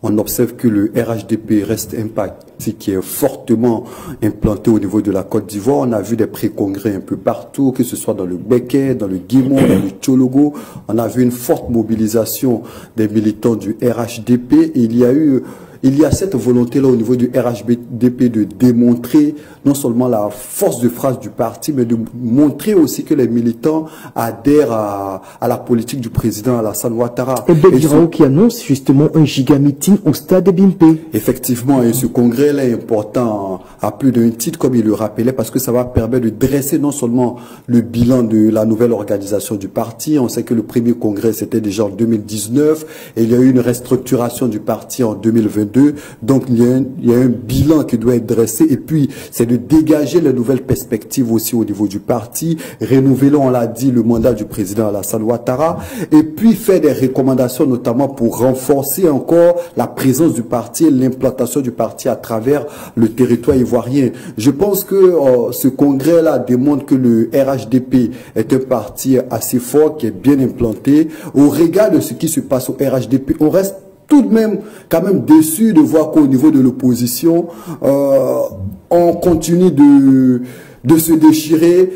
on observe que le RHDP reste un parti qui est fortement implanté au niveau de la Côte d'Ivoire. On a vu des pré-congrès un peu partout, que ce soit dans le Béquet, dans le Guimont, dans le Tchologo. On a vu une forte mobilisation des militants du RHDP. Et il y a cette volonté-là au niveau du RHDP de démontrer non seulement la force de frappe du parti, mais de montrer aussi que les militants adhèrent à la politique du président Alassane Ouattara. Et Blé Guiraou qui annonce justement un giga-meeting au stade de Bimpe. Effectivement, et ce congrès-là est important à plus d'un titre, comme il le rappelait, parce que ça va permettre de dresser non seulement le bilan de la nouvelle organisation du parti. On sait que le premier congrès, c'était déjà en 2019, et il y a eu une restructuration du parti en 2022. Donc, il y a un bilan qui doit être dressé, et puis, c'est de dégager les nouvelles perspectives aussi au niveau du parti, renouveler, on l'a dit, le mandat du président Alassane Ouattara, et puis faire des recommandations notamment pour renforcer encore la présence du parti et l'implantation du parti à travers le territoire ivoirien. Je pense que ce congrès-là démontre que le RHDP est un parti assez fort, qui est bien implanté. Au regard de ce qui se passe au RHDP, on reste tout de même quand même déçu de voir qu'au niveau de l'opposition, on continue de se déchirer.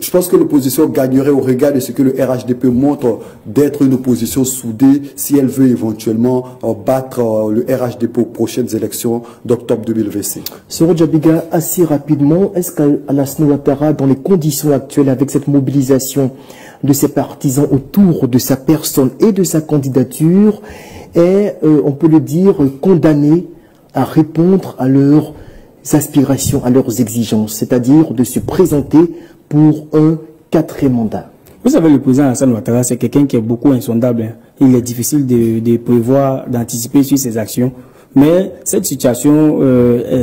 Je pense que l'opposition gagnerait au regard de ce que le RHDP montre d'être une opposition soudée si elle veut éventuellement battre le RHDP aux prochaines élections d'octobre 2025. Soro Djabiga, assez rapidement, est-ce qu'Alassane Ouattara, dans les conditions actuelles, avec cette mobilisation de ses partisans autour de sa personne et de sa candidature, est, on peut le dire, condamné à répondre à leurs aspirations, à leurs exigences, c'est-à-dire de se présenter pour un 4e mandat? Vous savez, le président Alassane Ouattara, c'est quelqu'un qui est beaucoup insondable. Il est difficile de prévoir, d'anticiper sur ses actions. Mais cette situation,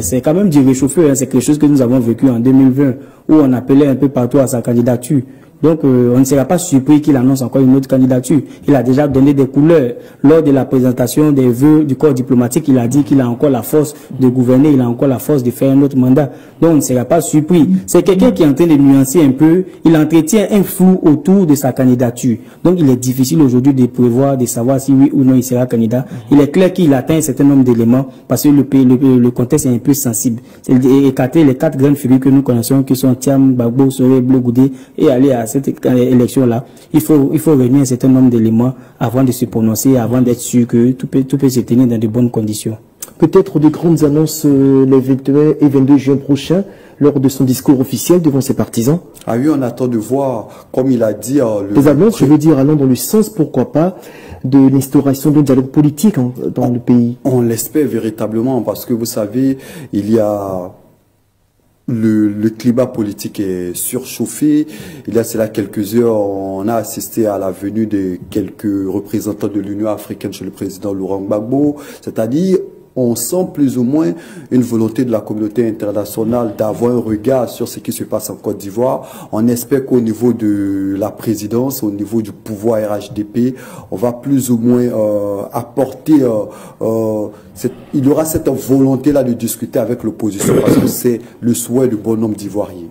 c'est quand même du réchauffé. Hein. C'est quelque chose que nous avons vécu en 2020, où on appelait un peu partout à sa candidature. Donc, on ne sera pas surpris qu'il annonce encore une autre candidature. Il a déjà donné des couleurs. Lors de la présentation des vœux du corps diplomatique, il a dit qu'il a encore la force de gouverner, il a encore la force de faire un autre mandat. Donc, on ne sera pas surpris. C'est quelqu'un qui est en train de nuancer un peu. Il entretient un flou autour de sa candidature. Donc, il est difficile aujourd'hui de prévoir, de savoir si oui ou non il sera candidat. Il est clair qu'il atteint un certain nombre d'éléments parce que le contexte est un peu sensible. C'est écarter les 4 grandes figures que nous connaissons, qui sont Thiam, Gbagbo, Sowore, Blé Goudé, et aller à cette élection-là, il faut réunir un certain nombre d'éléments avant de se prononcer, avant d'être sûr que tout peut se tenir dans de bonnes conditions. Peut-être de grandes annonces les 21 et 22 juin prochains lors de son discours officiel devant ses partisans. Ah oui, on attend de voir, comme il a dit... les annonces, je veux dire, allant dans le sens, pourquoi pas, de l'instauration d'un dialogue politique dans le pays. On l'espère véritablement, parce que vous savez, il y a... Le climat politique est surchauffé. Il y a cela quelques heures, on a assisté à la venue de quelques représentants de l'Union africaine chez le président Laurent Gbagbo. C'est-à-dire, on sent plus ou moins une volonté de la communauté internationale d'avoir un regard sur ce qui se passe en Côte d'Ivoire. On espère qu'au niveau de la présidence, au niveau du pouvoir RHDP, on va plus ou moins apporter... il y aura cette volonté-là de discuter avec l'opposition parce que c'est le souhait de bon nombre d'Ivoiriens.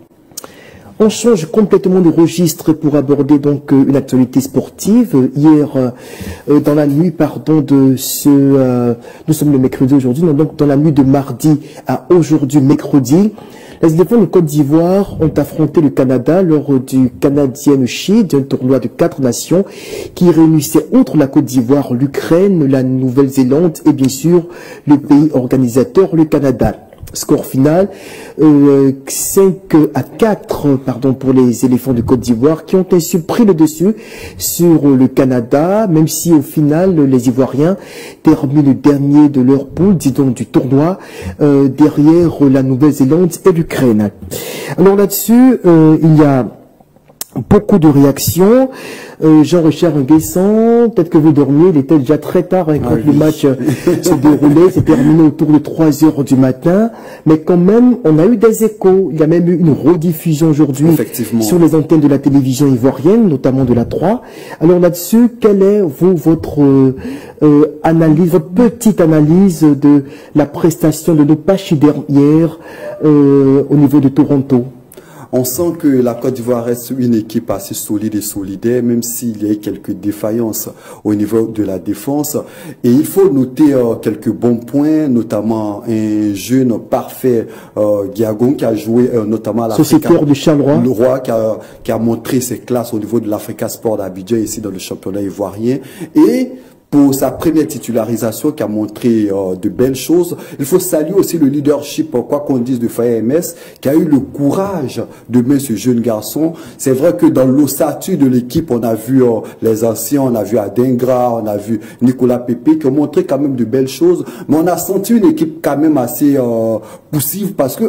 On change complètement de registre pour aborder donc une actualité sportive. Hier, dans la nuit, nous sommes le mercredi aujourd'hui, donc dans la nuit de mardi à aujourd'hui mercredi, les éléphants de Côte d'Ivoire ont affronté le Canada lors du Canadian Shield, un tournoi de 4 nations qui réunissait outre la Côte d'Ivoire, l'Ukraine, la Nouvelle-Zélande et bien sûr le pays organisateur, le Canada. Score final, 5-4 pour les éléphants de Côte d'Ivoire qui ont ainsi pris le dessus sur le Canada, même si au final les Ivoiriens terminent le dernier de leur poule, dis donc du tournoi, derrière la Nouvelle-Zélande et l'Ukraine. Alors là-dessus, il y a beaucoup de réactions. Jean-Richard Nguessan, peut-être que vous dormiez, il était déjà très tard quand le match se déroulait, c'est terminé autour de 3 heures du matin, mais quand même, on a eu des échos, il y a même eu une rediffusion aujourd'hui sur les antennes de la télévision ivoirienne, notamment de la 3. Alors là-dessus, quelle est votre analyse, votre petite analyse de la prestation de nos Pachider hier au niveau de Toronto? On sent que la Côte d'Ivoire reste une équipe assez solide et solidaire, même s'il y a quelques défaillances au niveau de la défense. Et il faut noter quelques bons points, notamment un jeune parfait, Giagon, qui a joué notamment à l'Africa. de Charleroi. Le roi qui a montré ses classes au niveau de l'Africa Sport d'Abidjan, ici dans le championnat ivoirien. Et pour sa première titularisation qui a montré de belles choses. Il faut saluer aussi le leadership, quoi qu'on dise, de Faye MS, qui a eu le courage de mettre ce jeune garçon. C'est vrai que dans l'ossature de l'équipe, on a vu les anciens, on a vu Adengra, on a vu Nicolas Pépé, qui ont montré quand même de belles choses. Mais on a senti une équipe quand même assez poussive parce que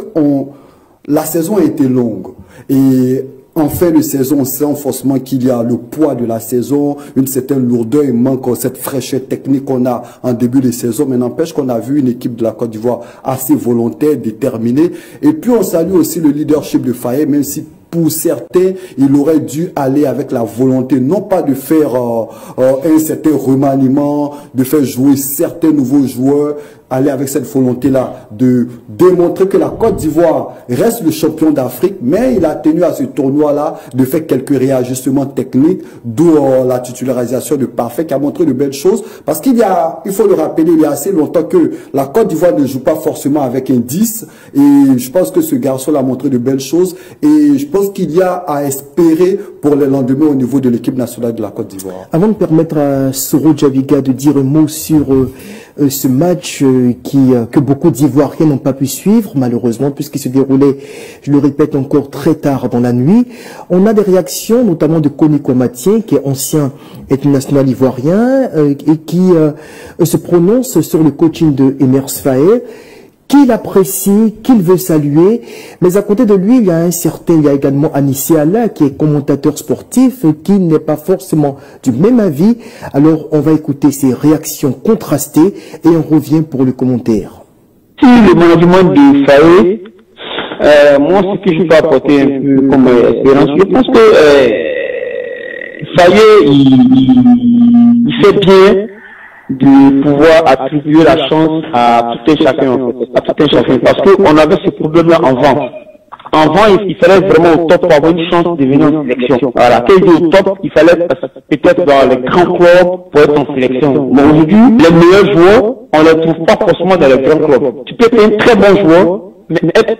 la saison a été longue. Et en fin de saison, on sent forcément qu'il y a le poids de la saison, une certaine lourdeur, il manque cette fraîcheur technique qu'on a en début de saison, mais n'empêche qu'on a vu une équipe de la Côte d'Ivoire assez volontaire, déterminée. Et puis on salue aussi le leadership de Faye, même si pour certains, il aurait dû aller avec la volonté, non pas de faire un certain remaniement, de faire jouer certains nouveaux joueurs, aller avec cette volonté-là de démontrer que la Côte d'Ivoire reste le champion d'Afrique, mais il a tenu à ce tournoi-là de faire quelques réajustements techniques, d'où la titularisation de Parfait qui a montré de belles choses. Parce qu'il faut le rappeler, il y a assez longtemps que la Côte d'Ivoire ne joue pas forcément avec un 10. Et je pense que ce garçon a montré de belles choses. Et je pense qu'il y a à espérer pour les lendemains au niveau de l'équipe nationale de la Côte d'Ivoire. Avant de permettre à Soro Djaviga de dire un mot sur ce match que beaucoup d'Ivoiriens n'ont pas pu suivre, malheureusement, puisqu'il se déroulait, je le répète encore, très tard dans la nuit. On a des réactions, notamment de Koni Komatien, qui est ancien international ivoirien, et qui se prononce sur le coaching de Emers Faé, qu'il apprécie, qu'il veut saluer. Mais à côté de lui, il y a également Anissi Allah, qui est commentateur sportif, qui n'est pas forcément du même avis. Alors, on va écouter ses réactions contrastées et on revient pour le commentaire. Si le management de Faye, moi, ce que je peux apporter un peu comme espérance, je pense que Faye, il fait bien de pouvoir attribuer la chance à tout un chacun, en fait, à tout un chacun, parce qu'on avait ce problème-là avant. Avant, il fallait vraiment au top pour avoir une chance de venir en sélection. Voilà, quand il dit au top, il fallait peut-être dans les grands clubs pour être en sélection. Mais aujourd'hui, les meilleurs joueurs, on ne les trouve pas forcément dans les grands clubs. Tu peux être un très bon joueur, mais être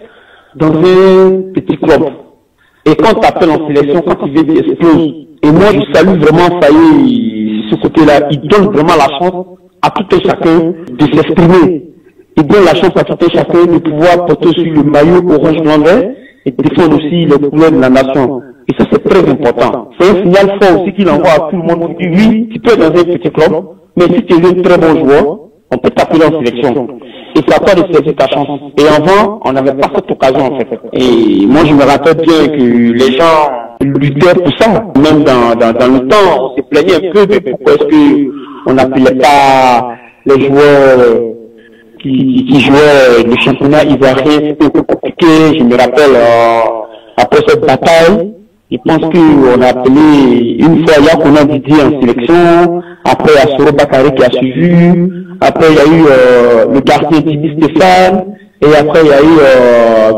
dans un petit club. Et quand tu appelles en sélection, quand il vient, il explose. Et moi, je salue vraiment Faye, ce côté-là. Il donne vraiment la chance à tout un chacun de s'exprimer. Il donne la chance à tout un chacun de pouvoir porter aussi le maillot orange blanc vert et défendre aussi les couleurs de la nation. Et ça, c'est très important. C'est un signal fort aussi qu'il envoie à tout le monde. Il dit, oui, tu peux être dans un petit club, mais si tu es un très bon joueur, on peut t'appeler en sélection. Et c'est à toi de saisir ta chance. Et avant, on n'avait pas cette occasion, en fait. Et moi, je me rappelle bien que les gens luttaient pour ça. Même dans le temps, on se plaignait un peu, mais pourquoi est-ce qu'on n'appelait pas les joueurs qui jouaient le championnat ivoirien? C'était un peu compliqué. Je me rappelle, après cette bataille, je pense qu'on a appelé une fois Yakona Didi en sélection, après il y a Soro Bakary qui a suivi, après il y a eu le gardien Didi Stéphane, et après il y a eu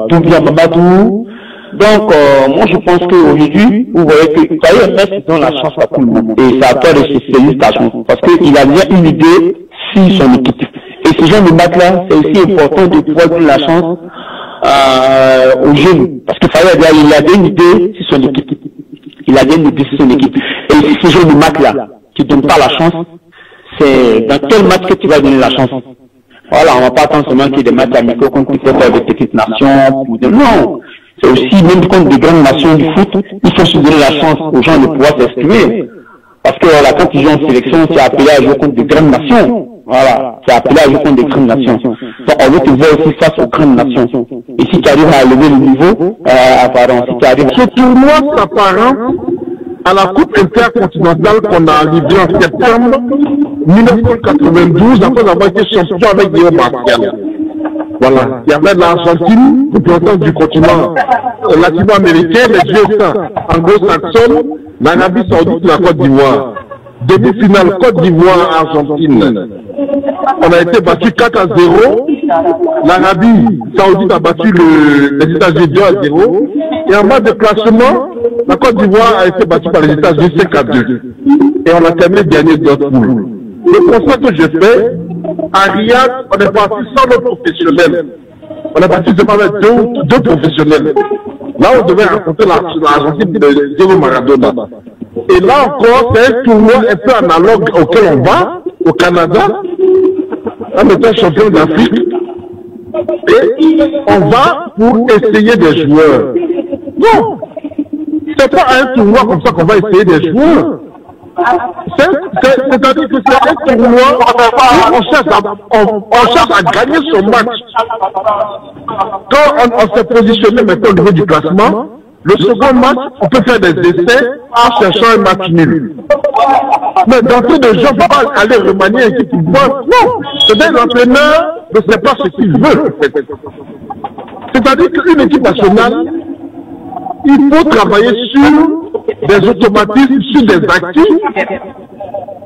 Doubia Mamadou. Donc moi je pense qu'aujourd'hui, vous voyez que KMS donne la chance à tout le monde. Et c'est à toi de se saisir ta chance, parce qu'il a bien une idée sur son équipe. Et ce genre de match-là, c'est aussi important de pouvoir donner la chance aux jeunes. Parce que Faye, il a bien une idée sur son équipe. Il a bien une idée sur son équipe. Et si ce genre de match-là, tu ne donnes pas la chance, c'est dans quel match que tu vas donner la chance? Voilà, on ne va pas attendre seulement qu'il y ait des matchs amicaux contre des petites nations. Non, c'est aussi, même contre des grandes nations du foot, il faut se donner la chance aux gens de pouvoir s'exprimer. Parce que voilà, quand tu joues en sélection, tu es appelé à jouer contre des grandes nations. Voilà, tu es appelé à jouer contre des grandes nations. Donc on veut te voir aussi face aux grandes nations. Et si tu arrives à élever le niveau, si tu arrives... Ce tournoi s'apparente à la Coupe intercontinentale qu'on a livrée en septembre 1992, après avoir été champion avec Guillaume Martial. Voilà, il y avait l'Argentine, représentante du continent latino-américain, les USA anglo-saxons, l'Arabie Saoudite et la Côte d'Ivoire. Demi-finale Côte d'Ivoire-Argentine. On a été battu 4-0. L'Arabie Saoudite a battu les États-Unis 2-0. Et en mode de classement, la Côte d'Ivoire a été battue par les États-Unis 5-2. Et on a terminé dernier de notre poule. Le constat que je fais, à Riyad, on est parti sans nos professionnels. On est parti seulement avec deux professionnels. Là, on devait rencontrer l'Argentine de Diego Maradona. Et là encore, c'est un tournoi un peu analogue auquel on va, au Canada, en étant champion d'Afrique. Et on va pour essayer des joueurs. Non, c'est pas un tournoi comme ça qu'on va essayer des joueurs. C'est-à-dire que c'est un tournoi où on cherche à gagner son match. Quand on s'est positionné maintenant au niveau du classement, le second match, on peut faire des essais en cherchant un match nul. Mais dans tous les gens, on ne peut pas aller remanier une équipe pour voir. Non, c'est-à-dire l'entraîneur ne sait pas ce qu'il veut. C'est-à-dire qu'une équipe nationale, il faut travailler sur des automatismes, sur des actifs.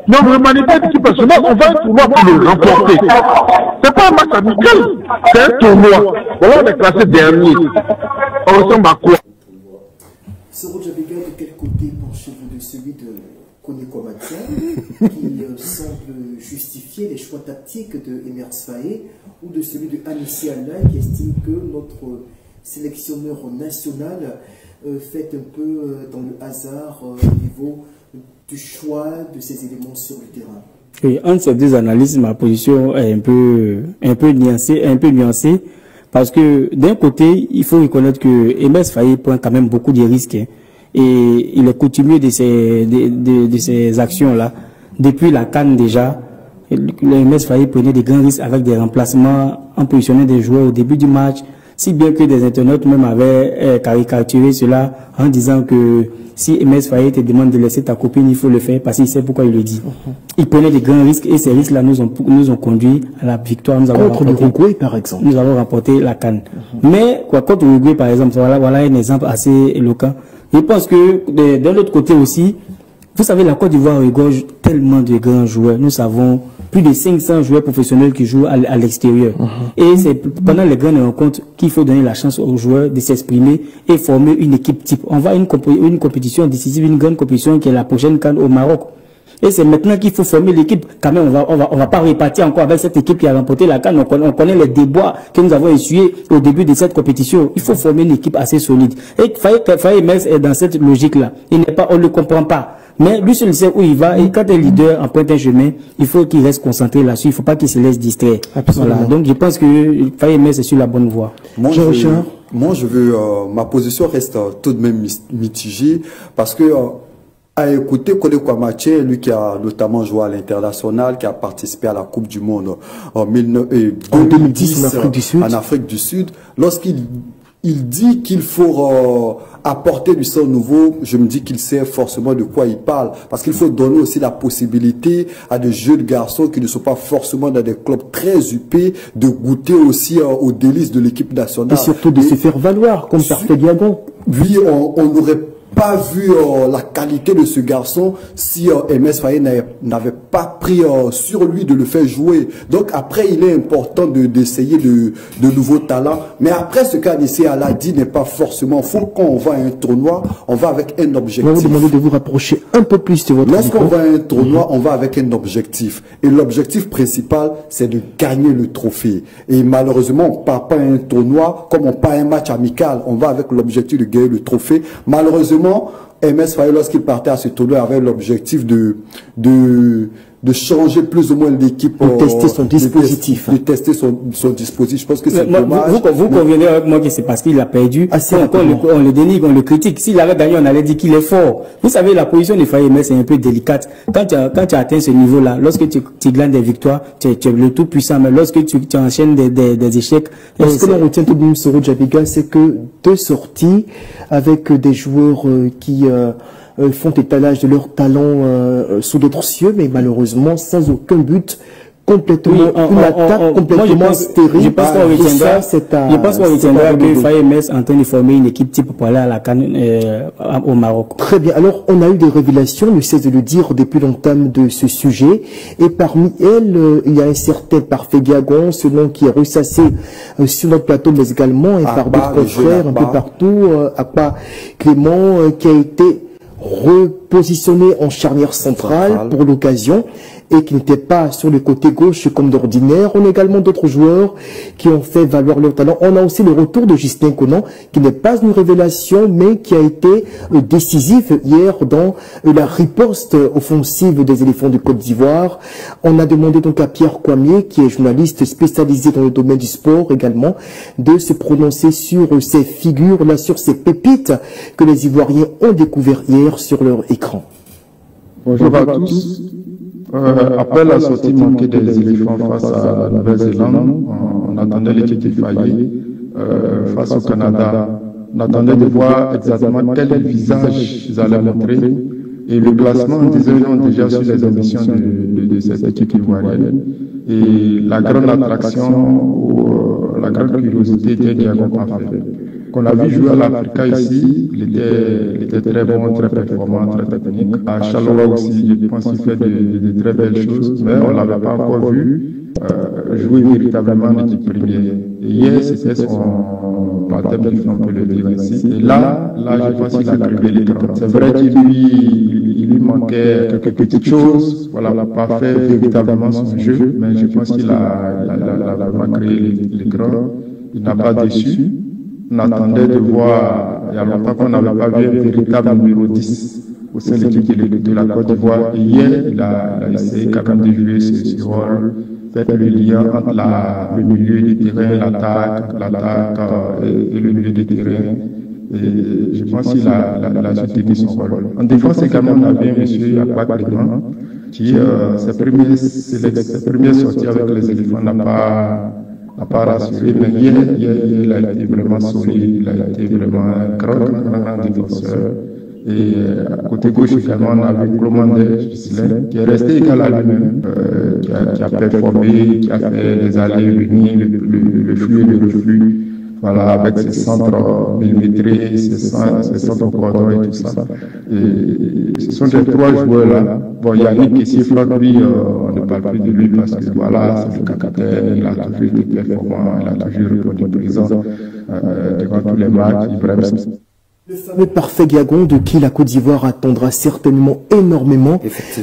Non, remanier pas une équipe nationale, on va un tournoi pour le remporter. C'est pas un match amical, c'est un tournoi. Voilà, on est classé dernier. On ressemble à quoi? Soro Djabega, de quel côté penchez-vous? De celui de Koneko Matia, qui semble justifier les choix tactiques de Emers Faye, ou de celui de Anissi Allah, qui estime que notre sélectionneur national fait un peu dans le hasard au niveau du choix de ses éléments sur le terrain? Oui, entre ces deux analyses, ma position est un peu nuancée. Parce que d'un côté, il faut reconnaître que Emers Faye prend quand même beaucoup de risques. Hein, et il est coutumier de ces actions-là. Depuis la CAN déjà, le MS Faye prenait des grands risques avec des remplacements en positionnant des joueurs au début du match, si bien que des internautes même avaient caricaturé cela en disant que si MS Faye te demande de laisser ta copine, il faut le faire parce qu'il sait pourquoi il le dit. Il prenait des grands risques et ces risques-là nous ont conduit à la victoire. Nous avons contre l'Uruguay, par exemple. Nous avons remporté la CAN. Mais contre l'Uruguay, par exemple, voilà un exemple assez éloquent. Je pense que de l'autre côté aussi, vous savez, la Côte d'Ivoire regorge tellement de grands joueurs. Nous savons plus de 500 joueurs professionnels qui jouent à l'extérieur. Et c'est pendant les grandes rencontres qu'il faut donner la chance aux joueurs de s'exprimer et former une équipe type. On va à une compétition décisive, une grande compétition qui est la prochaine CAN au Maroc. Et c'est maintenant qu'il faut former l'équipe. Quand même, on va pas repartir encore avec cette équipe qui a remporté la CAN. On connaît les déboires que nous avons essuyés au début de cette compétition. Il faut former une équipe assez solide. Et Faye Mers est dans cette logique-là. On ne le comprend pas. Mais lui seul sait où il va. Et quand un leader emprunte un chemin, il faut qu'il reste concentré là-dessus. Il ne faut pas qu'il se laisse distraire. Voilà. Donc, je pense que Faye Mers est sur la bonne voie. Moi, je veux, ma position reste tout de même mitigée parce que, à écouter Kode Kwamache, lui qui a notamment joué à l'international, qui a participé à la Coupe du Monde en 2010 en Afrique du Sud, lorsqu'il dit qu'il faut apporter du sang nouveau, je me dis qu'il sait forcément de quoi il parle. Parce qu'il faut donner aussi la possibilité à des jeunes garçons qui ne sont pas forcément dans des clubs très huppés de goûter aussi aux délices de l'équipe nationale. Et surtout de se faire valoir, comme Parfait Diagon. Oui, on n'aurait pas vu la qualité de ce garçon si MS Faye n'avait pas pris sur lui de le faire jouer. Donc après, il est important d'essayer de nouveaux talents. Mais après, ce qu'Anissé a dit n'est pas forcément faux. Quand on va à un tournoi, on va avec un objectif. Je vais vous demander de vous rapprocher un peu plus de votre Lorsqu'on va à un tournoi, on va avec un objectif. Et l'objectif principal, c'est de gagner le trophée. Et malheureusement, on ne part pas à un tournoi comme on part à un match amical. On va avec l'objectif de gagner le trophée. Malheureusement, MS Faye, lorsqu'il partait à ce tournoi, avait l'objectif de changer plus ou moins l'équipe. De tester son dispositif. De tester son dispositif. Je pense que c'est dommage. Vous convenez avec moi que c'est parce qu'il a perdu. On le dénigre, on le critique. S'il avait gagné, on allait dire qu'il est fort. Vous savez, la position de Faye Mers est un peu délicate. Quand tu as atteint ce niveau-là, lorsque tu gagnes des victoires, tu es le tout puissant. Mais lorsque tu enchaînes des échecs. Ce que l'on retient tout de même sur Djabiga, c'est que deux sorties avec des joueurs qui font étalage de leur talent sous d'autres cieux, mais malheureusement sans aucun but, complètement une attaque complètement stérile. Je pense qu'on retiendra que Faye Mers est en train de former une équipe type pour aller à la CAN au Maroc. Très bien. Alors, on a eu des révélations, ne cesse de le dire depuis l'entame de ce sujet. Et parmi elles, il y a un certain Parfait Diagon, ce nom qui est ressassé sur notre plateau, mais également par d'autres confrères un peu partout. Akpa Clément, qui a été repositionné en charnière centrale pour l'occasion et qui n'était pas sur le côté gauche comme d'ordinaire. On a également d'autres joueurs qui ont fait valoir leur talent. On a aussi le retour de Justin Conan, qui n'est pas une révélation, mais qui a été décisif hier dans la riposte offensive des éléphants de Côte d'Ivoire. On a demandé donc à Pierre Kwame, qui est journaliste spécialisé dans le domaine du sport également, de se prononcer sur ces figures-là, sur ces pépites que les Ivoiriens ont découvert hier sur leur écran. Bonjour à tous. Après la sortie manquée des éléphants face à la Nouvelle-Zélande, on attendait l'équipe de Faye face au Canada. On attendait de voir exactement quel visage ils allaient montrer. Et le classement disait déjà sur les ambitions de cette équipe ivoirienne. Et la grande attraction, ou la grande curiosité était Diagon Parfait. Qu'on a vu jouer à l'Africa ici, il était très bon, très performant, très technique. À Charleroi aussi, je pense qu'il fait de très belles choses, mais on ne l'avait pas encore vu jouer véritablement en équipe première. Et hier, c'était son baptême du feu, on peut le dire ainsi. Et là, je pense qu'il a crevé l'écran. C'est vrai qu'il lui manquait quelques petites choses, voilà, pas fait véritablement son jeu, mais je pense qu'il a vraiment créé l'écran. Il n'a pas déçu. On attendait de voir, il y a longtemps qu'on n'avait pas vu un véritable numéro 10 au sein de l'équipe de la Côte d'Ivoire. Et hier, il a essayé quand même de jouer ce rôle, faire le lien entre le milieu du terrain, l'attaque et le milieu du terrain. Et je pense qu'il a soutenu son rôle. En défense également, on avait M. Akpa Clément, qui ses premières sorties avec les éléphants n'a pas rassuré, mais hier, il a été vraiment solide, il a été vraiment un grand défenseur. Et à côté gauche également, on avait Clomandé Gislain, qui est resté égal à lui-même, qui a performé, qui a fait les allées et venues, le flux et le reflux. Voilà, avec ses centres millimétrés, ses centres cordons et tout ça. Et ce sont les trois joueurs-là. Bon, Yannick Kessier-Flotte, lui, on ne parle plus de lui parce que voilà, c'est le capitaine, il a toujours été performant, il a toujours répondu présent devant tous les matchs. Le fameux parfait Gagon de qui la Côte d'Ivoire attendra certainement énormément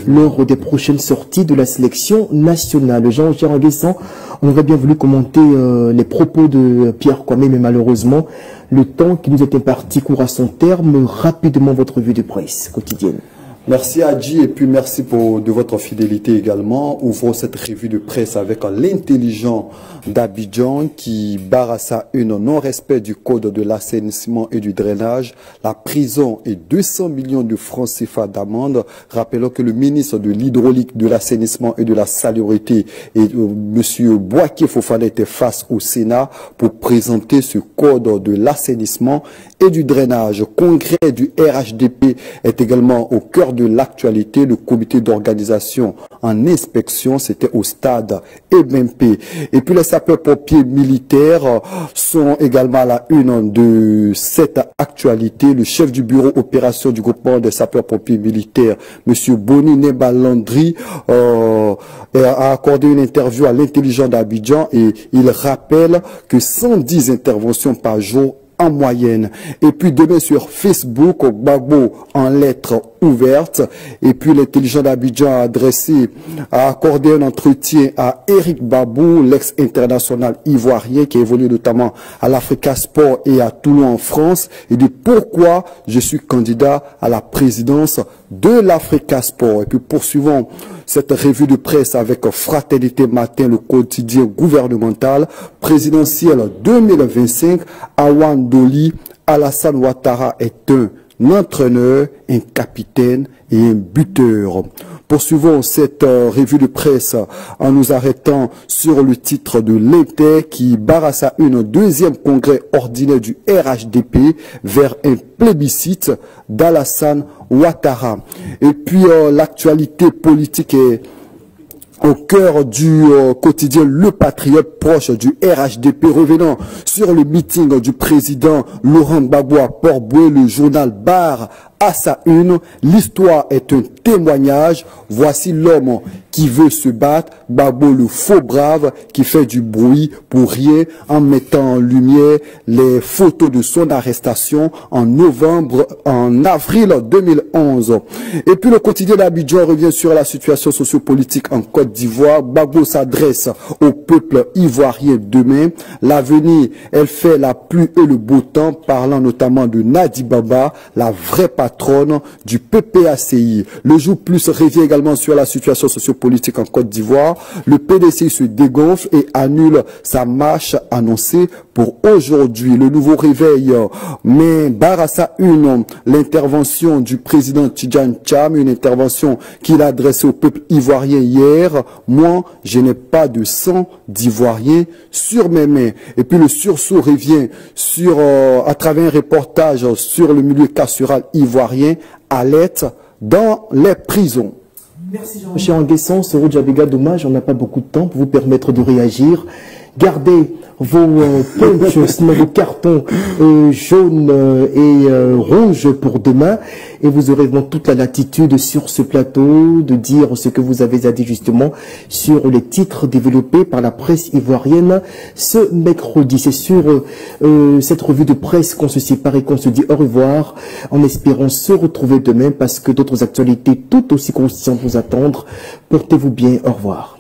lors des prochaines sorties de la sélection nationale. Jean-Pierre Anguessan, on aurait bien voulu commenter les propos de Pierre Kwame, mais malheureusement, le temps qui nous est imparti court à son terme. Rapidement, votre vue de presse quotidienne. Merci Adji et puis merci de votre fidélité également. Ouvrons cette revue de presse avec l'intelligent d'Abidjan qui barre à sa une non-respect du code de l'assainissement et du drainage, la prison et 200 millions de francs CFA d'amende. Rappelons que le ministre de l'hydraulique, de l'assainissement et de la salubrité, M. Boaké Fofana, était face au Sénat pour présenter ce code de l'assainissement et du drainage. Congrès du RHDP est également au cœur de l'actualité. Le comité d'organisation en inspection, c'était au stade EBMP. Et puis les sapeurs-pompiers militaires sont également à la une de cette actualité. Le chef du bureau opération du groupement des sapeurs-pompiers militaires, M. Boni Nebalandri, a accordé une interview à l'intelligent d'Abidjan et il rappelle que 110 interventions par jour en moyenne. Et puis demain sur Facebook, Gbagbo en lettres ouvertes. Et puis l'intelligent d'Abidjan a accordé un entretien à Eric Babou, l'ex-international ivoirien qui évolue notamment à l'Africa Sport et à Toulon en France. Et dit pourquoi je suis candidat à la présidence de l'Africa Sport. Et puis poursuivons cette revue de presse avec Fraternité Matin, le quotidien gouvernemental présidentiel 2025. Awan Doli, Alassane Ouattara est un entraîneur, un capitaine et un buteur. Poursuivons cette revue de presse en nous arrêtant sur le titre de l'Inter qui barre à sa une deuxième congrès ordinaire du RHDP vers un plébiscite d'Alassane Ouattara. Et puis l'actualité politique est au cœur du quotidien Le Patriote, proche du RHDP, revenant sur le meeting du président Laurent Gbagbo à Port-Boué. Le journal barre à sa une. L'histoire est un témoignage. Voici l'homme qui veut se battre. Gbagbo, le faux brave, qui fait du bruit pour rien, en mettant en lumière les photos de son arrestation en avril 2011. Et puis le quotidien d'Abidjan revient sur la situation sociopolitique en Côte d'Ivoire. Gbagbo s'adresse au peuple ivoirien demain. L'avenir, elle fait la pluie et le beau temps, parlant notamment de Nadi Baba, la vraie patronne du PPACI. Le jour plus revient également sur la situation sociopolitique en Côte d'Ivoire. Le PDC se dégonfle et annule sa marche annoncée pour aujourd'hui. Le nouveau réveil, mais barre à sa une l'intervention du président Tidjane Cham, une intervention qu'il a adressée au peuple ivoirien hier. Moi, je n'ai pas de sang d'Ivoirien sur mes mains. Et puis le sursaut revient sur, à travers un reportage sur le milieu carcéral ivoirien, alerte dans les prisons. Merci Jean-Michel Anguessan, Soro Djabega, dommage, on n'a pas beaucoup de temps pour vous permettre de réagir. Gardez vos punchs, sinon vos cartons jaunes et rouges pour demain. Et vous aurez vraiment toute la latitude sur ce plateau de dire ce que vous avez à dire justement sur les titres développés par la presse ivoirienne ce mercredi. C'est sur cette revue de presse qu'on se sépare et qu'on se dit au revoir en espérant se retrouver demain parce que d'autres actualités tout aussi conscientes vous attendent. Portez-vous bien, au revoir.